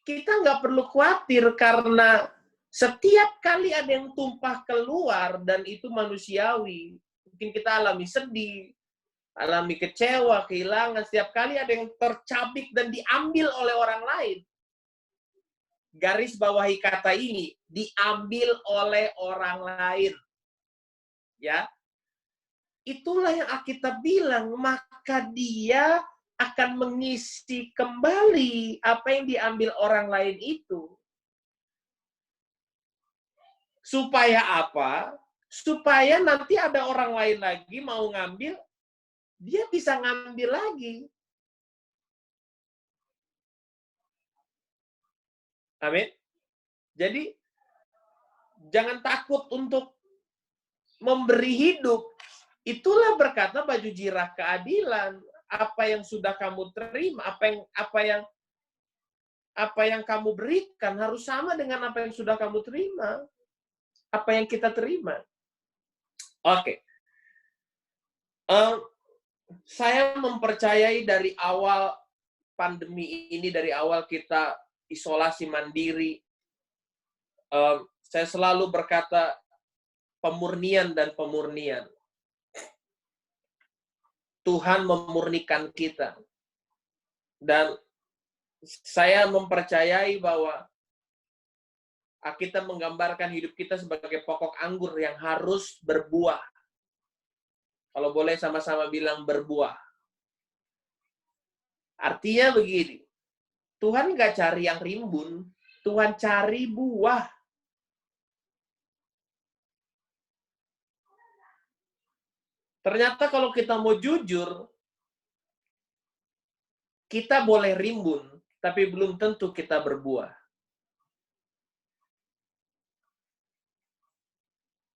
Speaker 2: kita nggak perlu khawatir karena setiap kali ada yang tumpah keluar dan itu manusiawi. Mungkin kita alami sedih, alami kecewa, kehilangan. Setiap kali ada yang tercabik dan diambil oleh orang lain. Garis bawahi kata ini, diambil oleh orang lain. Ya. Itulah yang Alkitab bilang, maka dia akan mengisi kembali apa yang diambil orang lain itu. Supaya apa? Supaya nanti ada orang lain lagi mau ngambil, dia bisa ngambil lagi. Amin. Jadi, jangan takut untuk memberi hidup. Itulah berkata baju jirah keadilan. Apa yang sudah kamu terima, apa yang kamu berikan harus sama dengan apa yang sudah kamu terima. Apa yang kita terima. Oke. Saya mempercayai dari awal pandemi ini, dari awal kita isolasi mandiri, saya selalu berkata pemurnian dan pemurnian. Tuhan memurnikan kita. Dan saya mempercayai bahwa kita menggambarkan hidup kita sebagai pokok anggur yang harus berbuah. Kalau boleh sama-sama bilang berbuah. Artinya begini, Tuhan nggak cari yang rimbun, Tuhan cari buah. Ternyata kalau kita mau jujur, kita boleh rimbun, tapi belum tentu kita berbuah.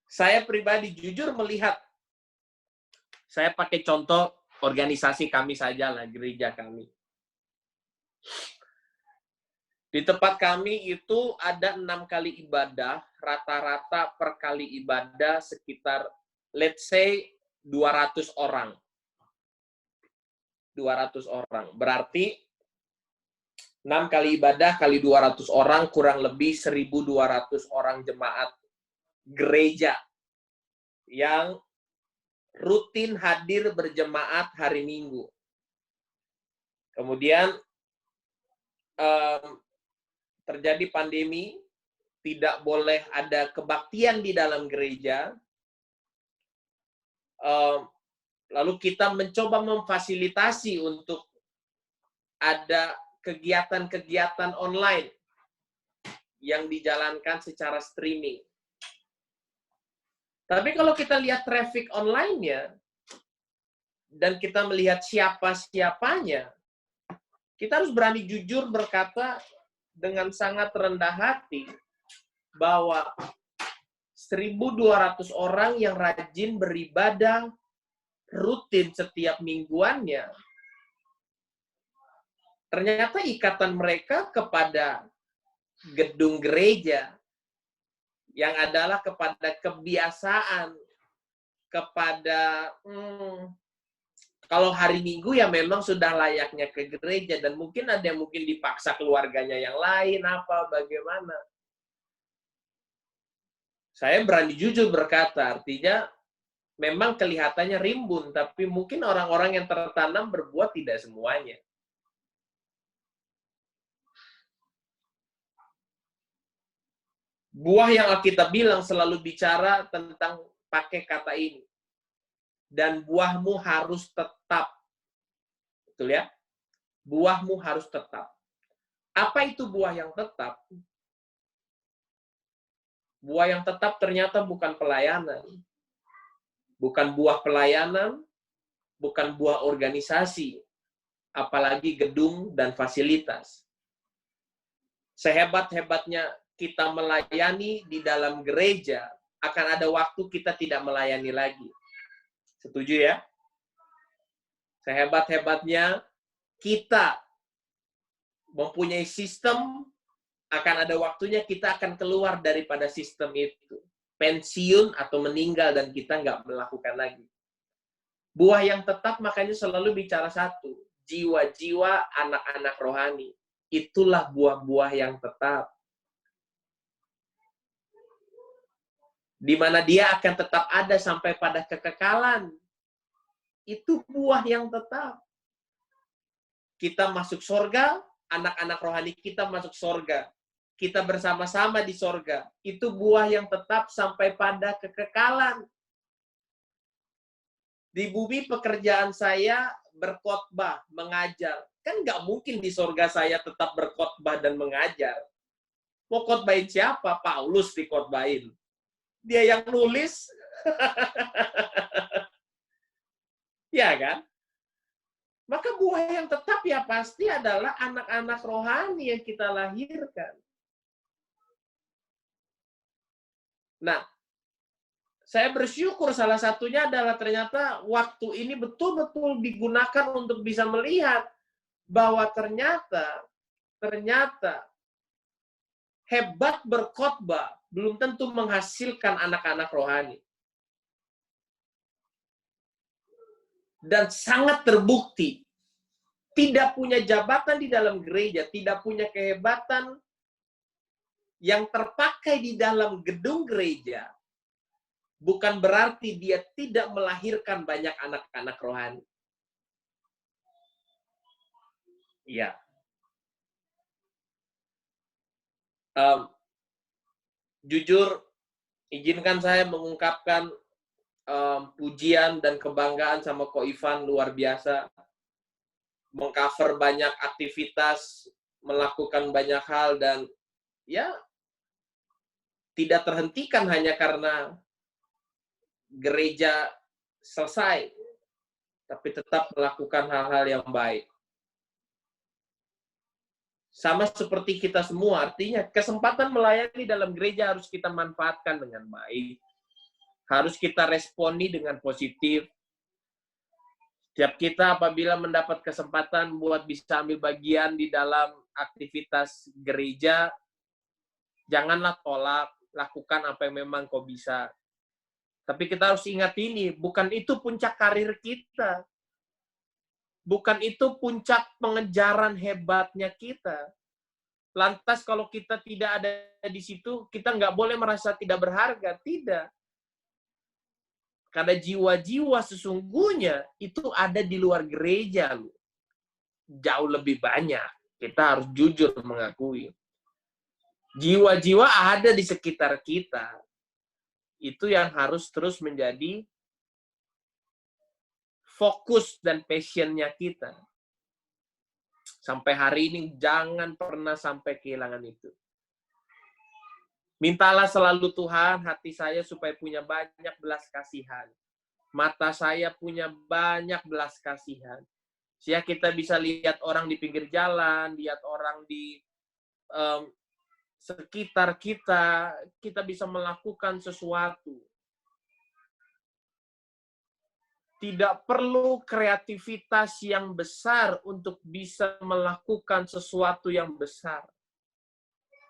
Speaker 2: Saya pribadi jujur melihat, saya pakai contoh organisasi kami saja lah, gereja kami. Di tempat kami itu ada 6 kali ibadah, rata-rata per kali ibadah sekitar, let's say, 200 orang. 200 orang. Berarti 6 kali ibadah kali 200 orang, kurang lebih 1.200 orang jemaat gereja yang rutin hadir berjemaat hari Minggu. Kemudian terjadi pandemi, tidak boleh ada kebaktian di dalam gereja. Lalu kita mencoba memfasilitasi untuk ada kegiatan-kegiatan online yang dijalankan secara streaming. Tapi kalau kita lihat traffic online-nya, dan kita melihat siapa-siapanya, kita harus berani jujur berkata dengan sangat rendah hati bahwa 1.200 orang yang rajin beribadah rutin setiap mingguannya, ternyata ikatan mereka kepada gedung gereja yang adalah kepada kebiasaan, kepada kalau hari Minggu ya memang sudah layaknya ke gereja, dan mungkin ada yang mungkin dipaksa keluarganya yang lain, apa, bagaimana. Saya berani jujur berkata, artinya memang kelihatannya rimbun, tapi mungkin orang-orang yang tertanam berbuat tidak semuanya. Buah yang Alkitab bilang selalu bicara tentang pakai kata ini. Dan buahmu harus tetap. Betul ya? Buahmu harus tetap. Apa itu buah yang tetap? Buah yang tetap ternyata bukan pelayanan. Bukan buah pelayanan, bukan buah organisasi, apalagi gedung dan fasilitas. Sehebat-hebatnya kita melayani di dalam gereja, akan ada waktu kita tidak melayani lagi. Setuju ya? Sehebat-hebatnya kita mempunyai sistem, akan ada waktunya kita akan keluar daripada sistem itu. Pensiun atau meninggal dan kita nggak melakukan lagi. Buah yang tetap makanya selalu bicara satu. Jiwa-jiwa anak-anak rohani. Itulah buah-buah yang tetap. Di mana dia akan tetap ada sampai pada kekekalan. Itu buah yang tetap. Kita masuk surga, anak-anak rohani kita masuk surga. Kita bersama-sama di surga. Itu buah yang tetap sampai pada kekekalan. Di bumi pekerjaan saya berkhotbah, mengajar. Kan nggak mungkin di surga saya tetap berkhotbah dan mengajar. Mau khotbahin siapa? Paulus dikhotbahin. Dia yang nulis. Ya kan? Maka buah yang tetap ya pasti adalah anak-anak rohani yang kita lahirkan. Nah, saya bersyukur salah satunya adalah ternyata waktu ini betul-betul digunakan untuk bisa melihat bahwa ternyata hebat berkhotbah belum tentu menghasilkan anak-anak rohani. Dan sangat terbukti tidak punya jabatan di dalam gereja, tidak punya kehebatan yang terpakai di dalam gedung gereja, bukan berarti dia tidak melahirkan banyak anak-anak rohani. Ya. Jujur, izinkan saya mengungkapkan pujian dan kebanggaan sama Ko Ivan luar biasa. Mengcover banyak aktivitas, melakukan banyak hal, dan ya tidak terhentikan hanya karena gereja selesai, tapi tetap melakukan hal-hal yang baik. Sama seperti kita semua, artinya kesempatan melayani dalam gereja harus kita manfaatkan dengan baik. Harus kita responi dengan positif. Setiap kita apabila mendapat kesempatan buat bisa ambil bagian di dalam aktivitas gereja, janganlah tolak, lakukan apa yang memang kau bisa. Tapi kita harus ingat ini, bukan itu puncak karir kita. Bukan itu puncak pengejaran hebatnya kita. Lantas kalau kita tidak ada di situ, kita nggak boleh merasa tidak berharga. Tidak. Karena jiwa-jiwa sesungguhnya itu ada di luar gereja. Jauh lebih banyak. Kita harus jujur mengakui. Jiwa-jiwa ada di sekitar kita. Itu yang harus terus menjadi fokus dan passion-nya kita. Sampai hari ini jangan pernah sampai kehilangan itu. Mintalah selalu Tuhan hati saya supaya punya banyak belas kasihan. Mata saya punya banyak belas kasihan. Sehingga kita bisa lihat orang di pinggir jalan, lihat orang di sekitar kita, kita bisa melakukan sesuatu. Tidak perlu kreativitas yang besar untuk bisa melakukan sesuatu yang besar.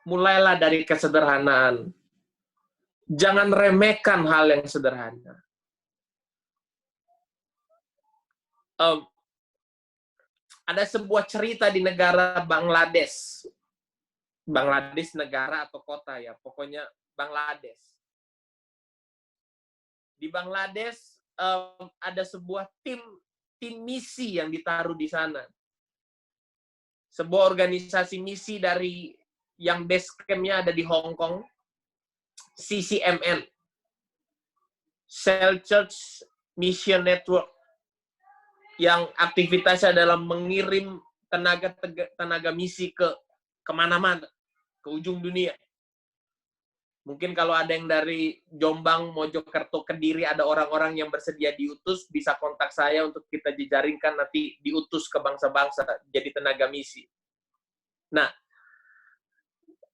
Speaker 2: Mulailah dari kesederhanaan. Jangan remehkan hal yang sederhana. Ada sebuah cerita di negara Bangladesh. Bangladesh negara atau kota ya, pokoknya Bangladesh. Di Bangladesh ada sebuah tim misi yang ditaruh di sana. Sebuah organisasi misi dari yang base camp-nya ada di Hong Kong. CCMN, Cell Church Mission Network, yang aktivitasnya dalam mengirim tenaga misi ke kemana-mana, ke ujung dunia. Mungkin kalau ada yang dari Jombang, Mojokerto, Kediri, ada orang-orang yang bersedia diutus, bisa kontak saya untuk kita jejaringkan nanti diutus ke bangsa-bangsa jadi tenaga misi. Nah,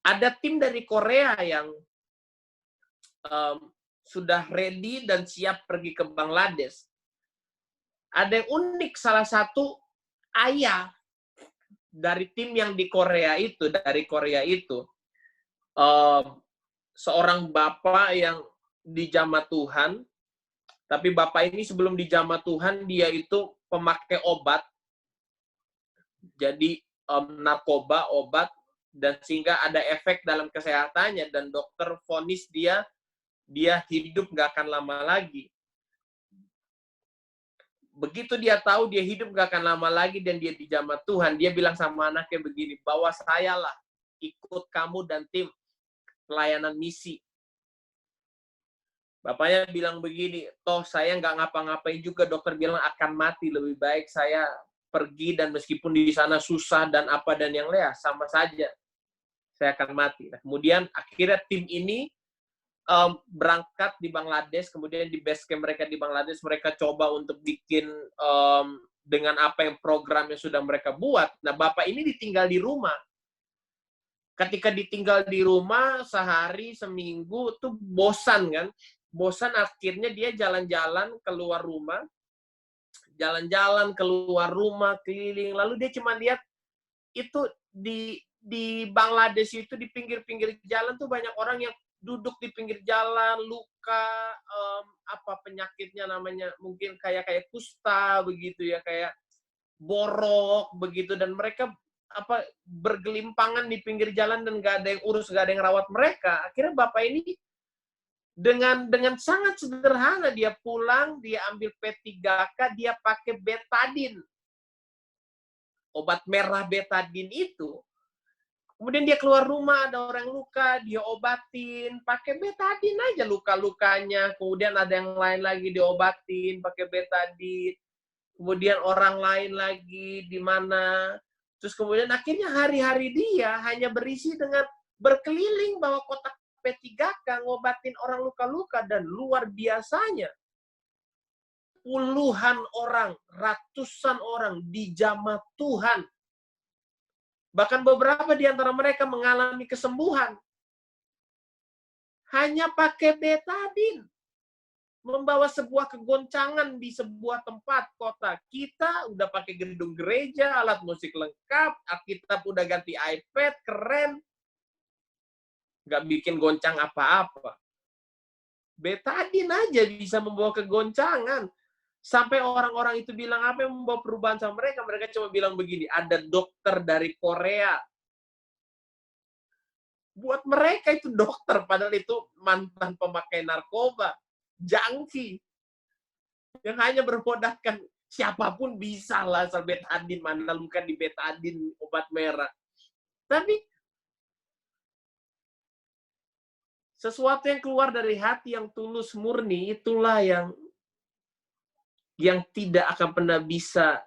Speaker 2: ada tim dari Korea yang sudah ready dan siap pergi ke Bangladesh. Ada yang unik, salah satu ayah dari tim yang di Korea itu, seorang bapak yang dijamah Tuhan, tapi bapak ini sebelum dijamah Tuhan, dia itu pemakai obat, jadi narkoba, obat, dan sehingga ada efek dalam kesehatannya, dan dokter vonis dia hidup nggak akan lama lagi. Begitu dia tahu dia hidup nggak akan lama lagi dan dia dijamah Tuhan, dia bilang sama anaknya begini, bahwa saya lah ikut kamu dan tim pelayanan misi. Bapaknya bilang begini, toh saya nggak ngapa-ngapain juga, dokter bilang akan mati, lebih baik saya pergi dan meskipun di sana susah dan apa dan yang lain, sama saja saya akan mati. Nah, kemudian akhirnya tim ini berangkat di Bangladesh, kemudian di base camp mereka di Bangladesh, mereka coba untuk bikin dengan apa yang program yang sudah mereka buat. Nah, bapak ini ditinggal di rumah. Ketika ditinggal di rumah sehari, seminggu, tuh bosan kan? Bosan, akhirnya dia jalan-jalan keluar rumah, keliling, lalu dia cuma lihat itu di Bangladesh itu di pinggir-pinggir jalan tuh banyak orang yang duduk di pinggir jalan, luka, apa penyakitnya namanya, mungkin kayak kusta begitu ya, kayak borok begitu, dan mereka bergelimpangan di pinggir jalan dan nggak ada yang urus, nggak ada yang rawat mereka. Akhirnya bapak ini dengan sangat sederhana dia pulang, dia ambil P3K, dia pakai betadine, obat merah betadine itu. Kemudian dia keluar rumah, ada orang luka, dia obatin, pakai betadine aja luka-lukanya. Kemudian ada yang lain lagi diobatin, pakai betadine. Kemudian orang lain lagi di mana. Terus kemudian akhirnya hari-hari dia hanya berisi dengan berkeliling bawa kotak P3K, ngobatin orang luka-luka, dan luar biasanya puluhan orang, ratusan orang dijamah Tuhan. Bahkan beberapa di antara mereka mengalami kesembuhan. Hanya pakai betadine. Membawa sebuah kegoncangan di sebuah tempat kota. Kita udah pakai gedung gereja, alat musik lengkap, Alkitab udah ganti iPad, keren. Nggak bikin goncang apa-apa. Betadine aja bisa membawa kegoncangan. Sampai orang-orang itu bilang apa yang membawa perubahan sama mereka. Mereka cuma bilang begini, ada dokter dari Korea. Buat mereka itu dokter, padahal itu mantan pemakai narkoba, junkie. Yang hanya bermodalkan siapapun bisa lah asal betadine, mana luka di betadine, obat merah. Tapi sesuatu yang keluar dari hati yang tulus murni, itulah yang tidak akan pernah bisa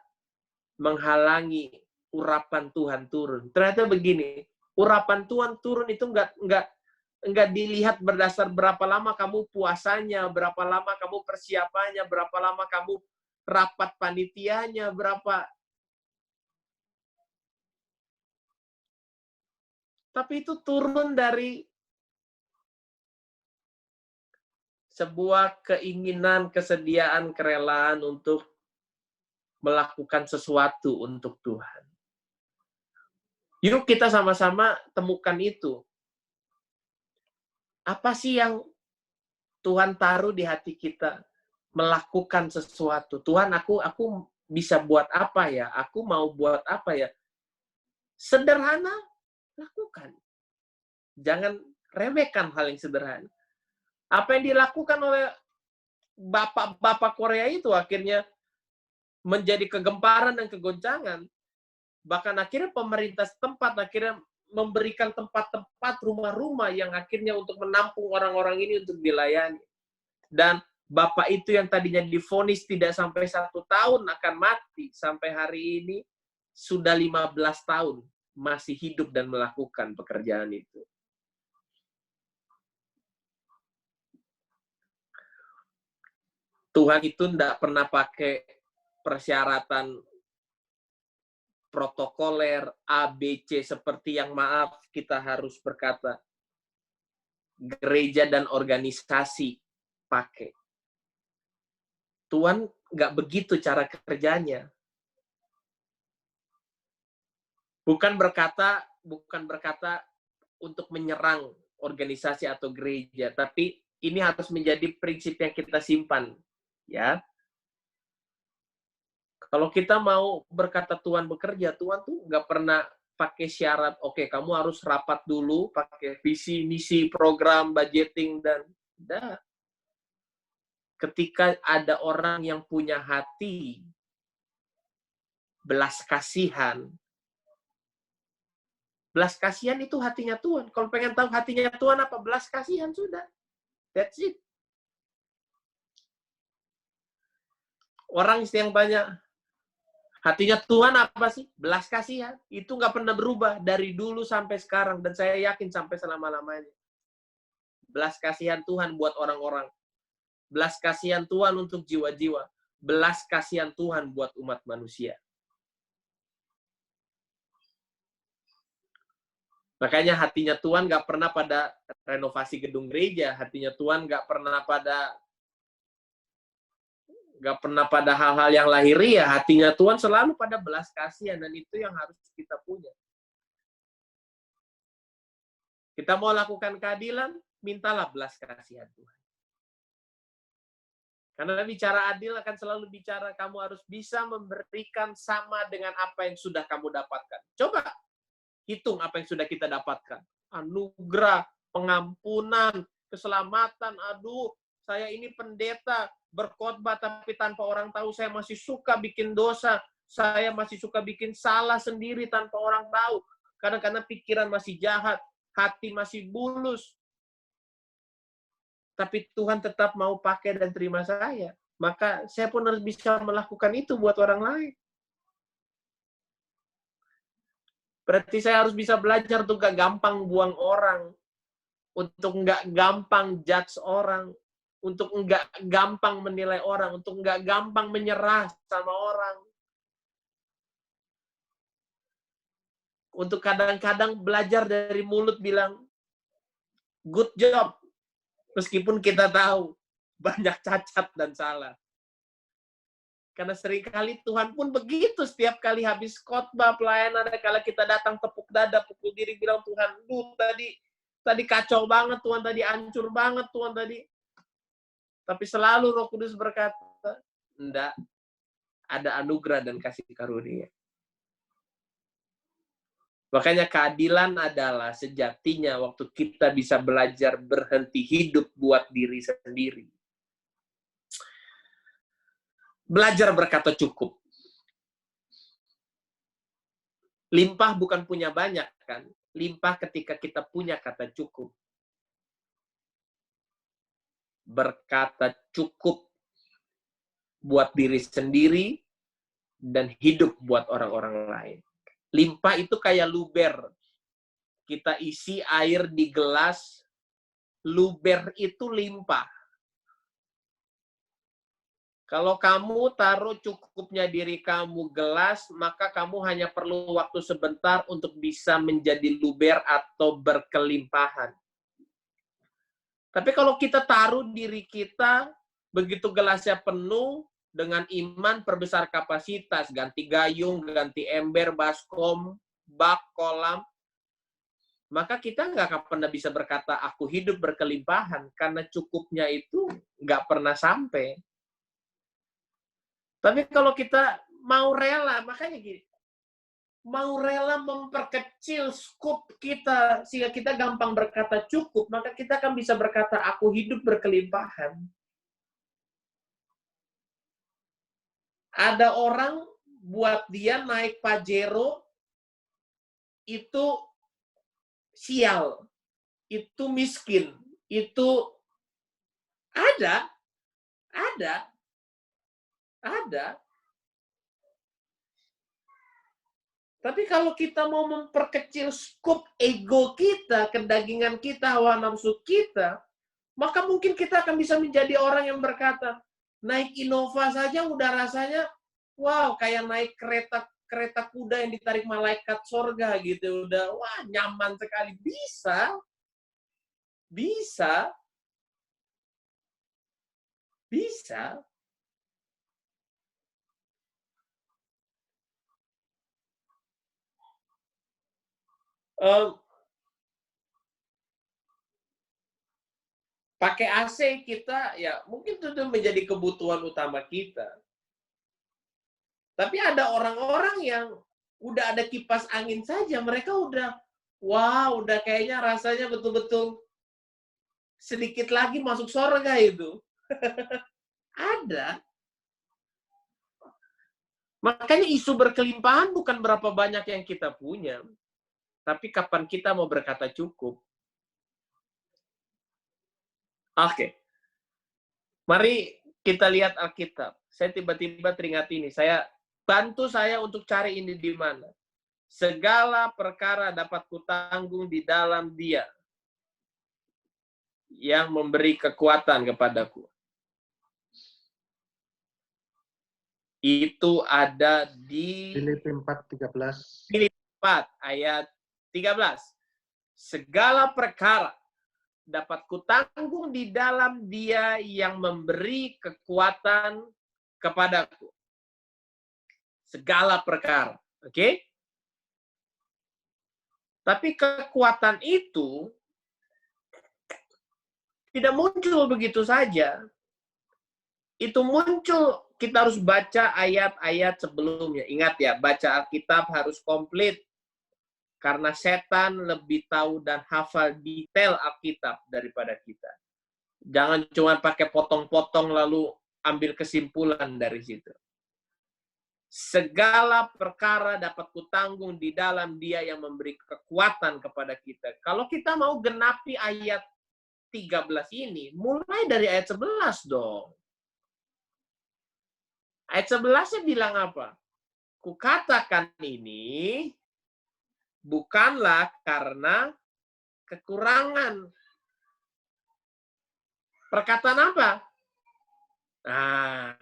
Speaker 2: menghalangi urapan Tuhan turun. Ternyata begini, urapan Tuhan turun itu enggak dilihat berdasar berapa lama kamu puasanya, berapa lama kamu persiapannya, berapa lama kamu rapat panitianya, berapa. Tapi itu turun dari sebuah keinginan, kesediaan, kerelaan untuk melakukan sesuatu untuk Tuhan. Yuk kita sama-sama temukan itu. Apa sih yang Tuhan taruh di hati kita? Melakukan sesuatu. Tuhan, aku bisa buat apa ya? Aku mau buat apa ya? Sederhana, lakukan. Jangan remehkan hal yang sederhana. Apa yang dilakukan oleh bapak-bapak Korea itu akhirnya menjadi kegemparan dan kegoncangan. Bahkan akhirnya pemerintah setempat akhirnya memberikan tempat-tempat rumah-rumah yang akhirnya untuk menampung orang-orang ini untuk dilayani. Dan Bapak itu yang tadinya divonis tidak sampai 1 tahun akan mati, sampai hari ini sudah 15 tahun masih hidup dan melakukan pekerjaan itu. Tuhan itu tidak pernah pakai persyaratan protokoler A, B, C seperti yang maaf kita harus berkata gereja dan organisasi pakai. Tuhan nggak begitu cara kerjanya. Bukan berkata untuk menyerang organisasi atau gereja, tapi ini harus menjadi prinsip yang kita simpan, ya. Kalau kita mau berkata Tuhan bekerja, Tuhan tuh nggak pernah pakai syarat, oke, kamu harus rapat dulu, pakai visi, misi, program, budgeting, dan dah. Ketika ada orang yang punya hati belas kasihan itu hatinya Tuhan. Kalau pengen tahu hatinya Tuhan apa, belas kasihan, sudah. That's it. Orang yang banyak, hatinya Tuhan apa sih? Belas kasihan. Itu nggak pernah berubah dari dulu sampai sekarang. Dan saya yakin sampai selama-lamanya. Belas kasihan Tuhan buat orang-orang. Belas kasihan Tuhan untuk jiwa-jiwa. Belas kasihan Tuhan buat umat manusia. Makanya hatinya Tuhan nggak pernah pada renovasi gedung gereja. Hatinya Tuhan nggak pernah pada hal-hal yang lahiriah. Hatinya Tuhan selalu pada belas kasihan. Dan itu yang harus kita punya. Kita mau lakukan keadilan, mintalah belas kasihan Tuhan. Karena bicara adil akan selalu bicara kamu harus bisa memberikan sama dengan apa yang sudah kamu dapatkan. Coba hitung apa yang sudah kita dapatkan. Anugerah, pengampunan, keselamatan. Aduh, saya ini pendeta, berkhotbah tapi tanpa orang tahu. Saya masih suka bikin dosa. Saya masih suka bikin salah sendiri tanpa orang tahu. Karena pikiran masih jahat, hati masih bulus. Tapi Tuhan tetap mau pakai dan terima saya. Maka saya pun harus bisa melakukan itu buat orang lain. Berarti saya harus bisa belajar untuk gak gampang buang orang. Untuk gak gampang judge orang. Untuk gak gampang menilai orang. Untuk gak gampang menyerah sama orang. Untuk kadang-kadang belajar dari mulut bilang, good job. Meskipun kita tahu banyak cacat dan salah. Karena seringkali Tuhan pun begitu setiap kali habis khotbah pelayanan, kalau kita datang tepuk dada, pukul diri, bilang Tuhan, tadi kacau banget Tuhan, tadi hancur banget Tuhan tadi. Tapi selalu Roh Kudus berkata, enggak, ada anugerah dan kasih karunia. Makanya keadilan adalah sejatinya waktu kita bisa belajar berhenti hidup buat diri sendiri. Belajar berkata cukup. Limpah bukan punya banyak, kan? Limpah ketika kita punya kata cukup. Berkata cukup buat diri sendiri dan hidup buat orang-orang lain. Limpah itu kayak luber. Kita isi air di gelas, luber itu limpah. Kalau kamu taruh cukupnya diri kamu gelas, maka kamu hanya perlu waktu sebentar untuk bisa menjadi luber atau berkelimpahan. Tapi kalau kita taruh diri kita, begitu gelasnya penuh, dengan iman perbesar kapasitas, ganti gayung, ganti ember, baskom, bak, kolam, maka kita nggak akan pernah bisa berkata, aku hidup berkelimpahan, karena cukupnya itu nggak pernah sampai. Tapi kalau kita mau rela, makanya gini, mau rela memperkecil skop kita, sehingga kita gampang berkata cukup, maka kita akan bisa berkata, aku hidup berkelimpahan. Ada orang buat dia naik Pajero itu sial, itu miskin, itu ada. Tapi kalau kita mau memperkecil skup ego kita, kedagingan kita, hawa nafsu kita, maka mungkin kita akan bisa menjadi orang yang berkata, naik Innova saja udah rasanya, wow, kayak naik kereta kuda yang ditarik malaikat sorga gitu. Udah, wah, nyaman sekali. Bisa. Eh, pakai AC kita, ya mungkin itu menjadi kebutuhan utama kita. Tapi ada orang-orang yang udah ada kipas angin saja, mereka udah, wow, udah kayaknya rasanya betul-betul sedikit lagi masuk surga itu. Ada. Makanya isu berkelimpahan bukan berapa banyak yang kita punya, tapi kapan kita mau berkata cukup. Oke. Mari kita lihat Alkitab. Saya tiba-tiba teringat ini. Bantu saya untuk cari ini di mana. Segala perkara dapat kutanggung di dalam Dia yang memberi kekuatan kepadaku. Itu ada di
Speaker 1: Filipi 4:13.
Speaker 2: Filipi 4 ayat 13. Segala perkara dapat kutanggung di dalam Dia yang memberi kekuatan kepadaku. Segala perkara. Oke? Tapi kekuatan itu tidak muncul begitu saja. Itu muncul, kita harus baca ayat-ayat sebelumnya. Ingat ya, baca Alkitab harus komplit. Karena setan lebih tahu dan hafal detail Alkitab daripada kita. Jangan cuma pakai potong-potong lalu ambil kesimpulan dari situ. Segala perkara dapat kutanggung di dalam Dia yang memberi kekuatan kepada kita. Kalau kita mau genapi ayat 13 ini, mulai dari ayat 11 dong. Ayat 11-nya bilang apa? Kukatakan ini bukanlah karena kekurangan. Perkataan apa? Nah,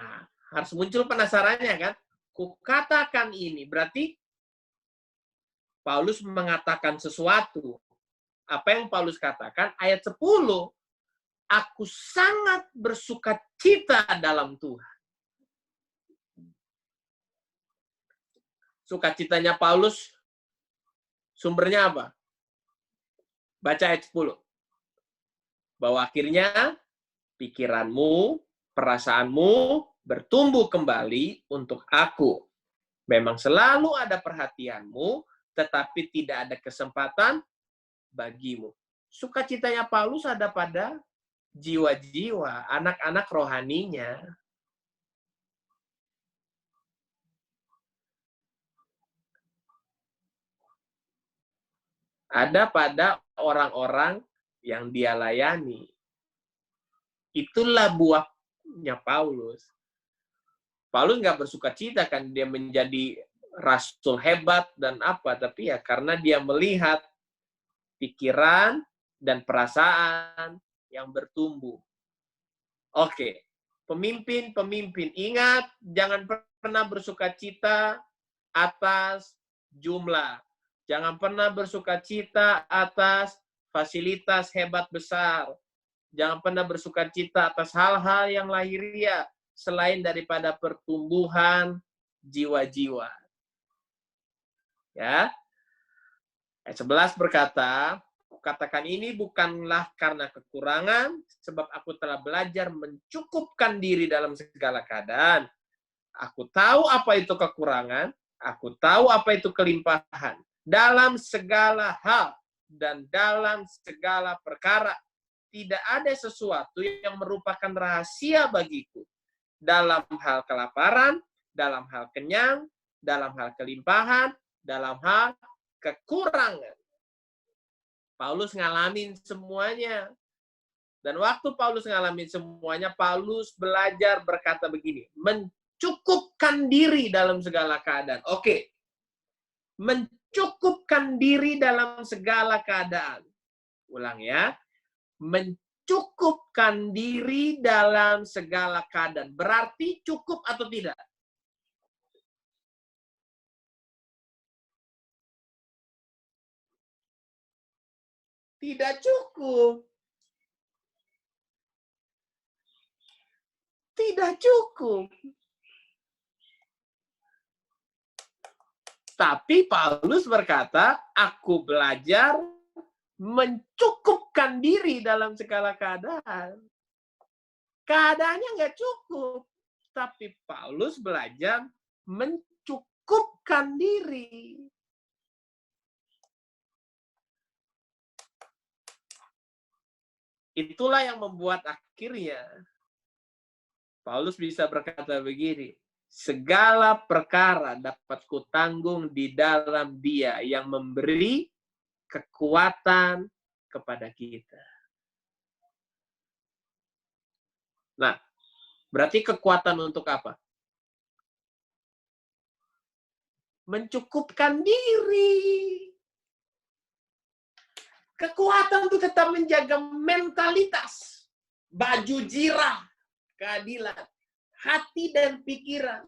Speaker 2: harus muncul penasarannya kan? Kukatakan ini, berarti Paulus mengatakan sesuatu. Apa yang Paulus katakan? Ayat 10, aku sangat bersuka cita dalam Tuhan. Sukacitanya Paulus, sumbernya apa? Baca ayat 10. Bahwa akhirnya pikiranmu, perasaanmu bertumbuh kembali untuk aku. Memang selalu ada perhatianmu, tetapi tidak ada kesempatan bagimu. Sukacitanya Paulus ada pada jiwa-jiwa, anak-anak rohaninya. Ada pada orang-orang yang dia layani. Itulah buahnya Paulus. Paulus nggak bersuka cita kan dia menjadi rasul hebat dan apa, tapi ya karena dia melihat pikiran dan perasaan yang bertumbuh. Oke, pemimpin, ingat jangan pernah bersuka cita atas jumlah. Jangan pernah bersuka cita atas fasilitas hebat besar. Jangan pernah bersuka cita atas hal-hal yang lahiriah selain daripada pertumbuhan jiwa-jiwa. Ya. Ayat 11 berkata, katakan ini bukanlah karena kekurangan, sebab aku telah belajar mencukupkan diri dalam segala keadaan. Aku tahu apa itu kekurangan, aku tahu apa itu kelimpahan. Dalam segala hal dan dalam segala perkara, tidak ada sesuatu yang merupakan rahasia bagiku. Dalam hal kelaparan, dalam hal kenyang, dalam hal kelimpahan, dalam hal kekurangan. Paulus ngalamin semuanya. Dan waktu Paulus ngalamin semuanya, Paulus belajar berkata begini, mencukupkan diri dalam segala keadaan. Oke, mencukupkan diri dalam segala keadaan. Ulang ya, mencukupkan diri dalam segala keadaan. Berarti cukup atau tidak? Tidak cukup. Tidak cukup. Tapi Paulus berkata, aku belajar mencukupkan diri dalam segala keadaan. Keadaannya nggak cukup. Tapi Paulus belajar mencukupkan diri. Itulah yang membuat akhirnya Paulus bisa berkata begini, segala perkara dapat kutanggung di dalam Dia yang memberi kekuatan kepada kita. Nah, berarti kekuatan untuk apa? Mencukupkan diri. Kekuatan untuk tetap menjaga mentalitas, baju jirah, keadilan, hati dan pikiran,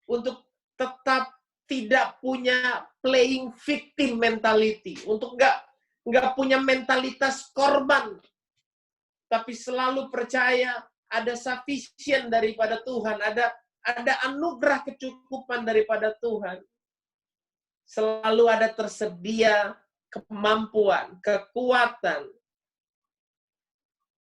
Speaker 2: untuk tetap tidak punya playing victim mentality, untuk nggak punya mentalitas korban, tapi selalu percaya ada sufficient daripada Tuhan, ada anugerah kecukupan daripada Tuhan. Selalu ada tersedia kemampuan, kekuatan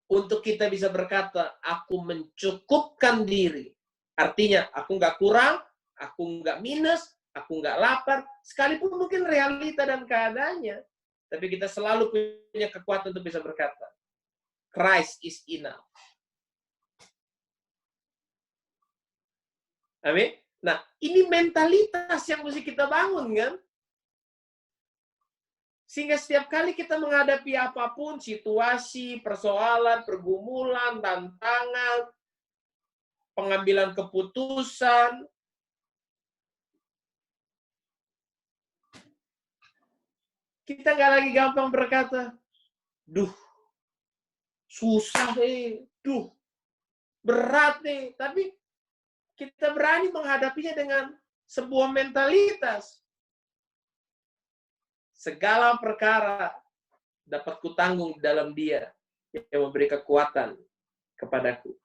Speaker 2: untuk kita bisa berkata, aku mencukupkan diri. Artinya, aku nggak kurang, aku nggak minus, aku nggak lapar, sekalipun mungkin realita dan keadaannya. Tapi kita selalu punya kekuatan untuk bisa berkata, Christ is enough. Amin. Nah, ini mentalitas yang mesti kita bangun, kan? Sehingga setiap kali kita menghadapi apapun, situasi, persoalan, pergumulan, tantangan, pengambilan keputusan, kita nggak lagi gampang berkata, duh, susah duh, berat tapi kita berani menghadapinya dengan sebuah mentalitas. Segala perkara dapat kutanggung dalam Dia yang memberi kekuatan kepadaku.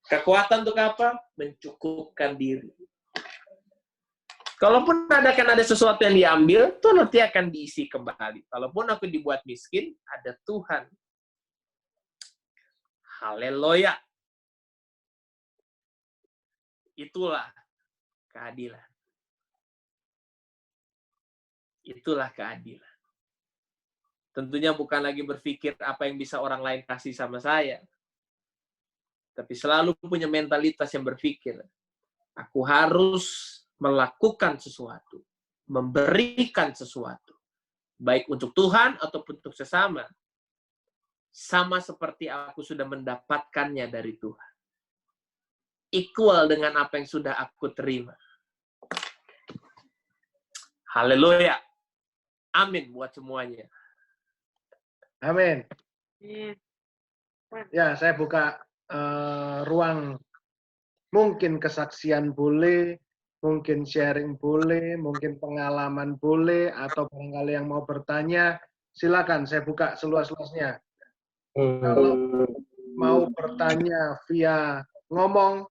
Speaker 2: Kekuatan untuk apa? Mencukupkan diri. Kalaupun ada sesuatu yang diambil, itu nanti akan diisi kembali. Kalaupun aku dibuat miskin, ada Tuhan. Haleluya. Itulah keadilan. Itulah keadilan. Tentunya bukan lagi berpikir apa yang bisa orang lain kasih sama saya. Tapi selalu punya mentalitas yang berpikir, aku harus melakukan sesuatu, memberikan sesuatu, baik untuk Tuhan ataupun untuk sesama, sama seperti aku sudah mendapatkannya dari Tuhan. Equal dengan apa yang sudah aku terima. Haleluya. Amin buat semuanya.
Speaker 1: Amin. Ya, saya buka ruang, mungkin kesaksian boleh, mungkin sharing boleh, mungkin pengalaman boleh, atau barangkali yang mau bertanya, silakan, saya buka seluas-luasnya. Kalau mau bertanya via ngomong,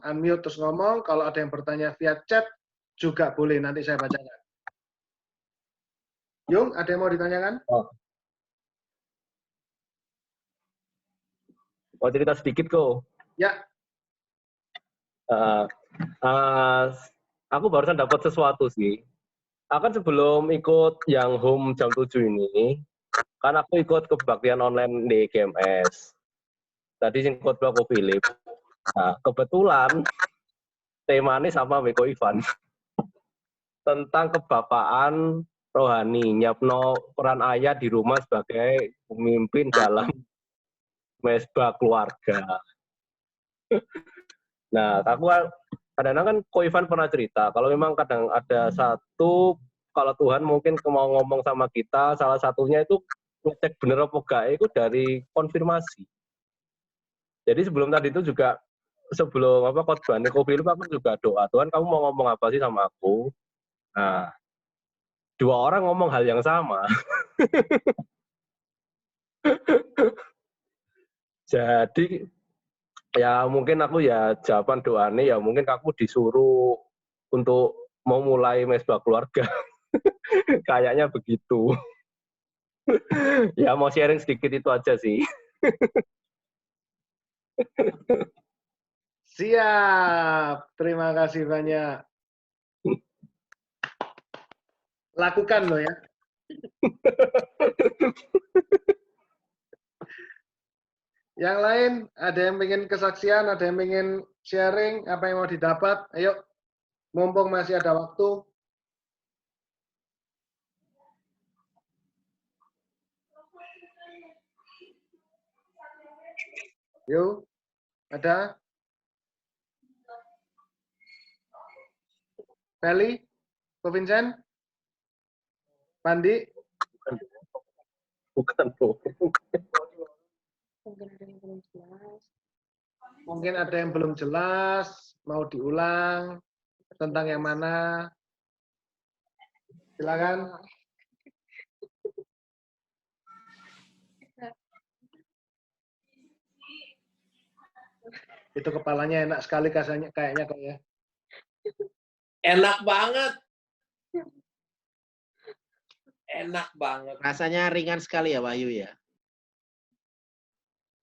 Speaker 1: unmute terus ngomong. Kalau ada yang bertanya via chat, juga boleh, nanti saya bacakan. Yung, ada yang mau ditanyakan?
Speaker 3: Mau cerita sedikit kok.
Speaker 1: Ya.
Speaker 3: Aku barusan dapat sesuatu sih. Akan sebelum ikut yang home jam 7 ini, kan aku ikut kebaktian online di GMS. Tadi ikut Bako Philip. Nah, kebetulan temanya sama Beko Ivan. Tentang kebapaan rohani, nyiapno peran ayah di rumah sebagai pemimpin dalam mesbah keluarga. Nah, aku kadang-kadang kan Ko Ivan pernah cerita, kalau memang kadang ada satu, kalau Tuhan mungkin mau ngomong sama kita, salah satunya itu ngecek bener apa enggak, itu dari konfirmasi. Jadi sebelum tadi itu juga, sebelum khotbah Ko Philip, aku juga doa, Tuhan kamu mau ngomong apa sih sama aku? Nah, dua orang ngomong hal yang sama. Jadi ya mungkin aku ya jawaban doanya ya mungkin aku disuruh untuk mau mulai mesbah keluarga. Kayaknya begitu. Ya mau sharing sedikit itu aja sih.
Speaker 1: Siap. Terima kasih banyak. Lakukan loh ya. Yang lain, ada yang pengen kesaksian, ada yang pengen sharing, apa yang mau didapat? Ayo, mumpung masih ada waktu. Yuk, ada? Feli? Ko Vincent? Pandi?
Speaker 3: Bukan tuh.
Speaker 1: Mungkin ada yang belum jelas, mau diulang, tentang yang mana? Silakan. Itu kepalanya enak sekali kayaknya kok ya.
Speaker 2: Enak banget. Enak banget.
Speaker 4: Rasanya ringan sekali ya, Wahyu ya.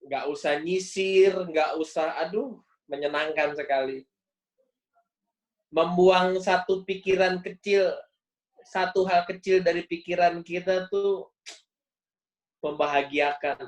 Speaker 2: Nggak usah nyisir, nggak usah, aduh, menyenangkan sekali. Membuang satu pikiran kecil, satu hal kecil dari pikiran kita tuh membahagiakan.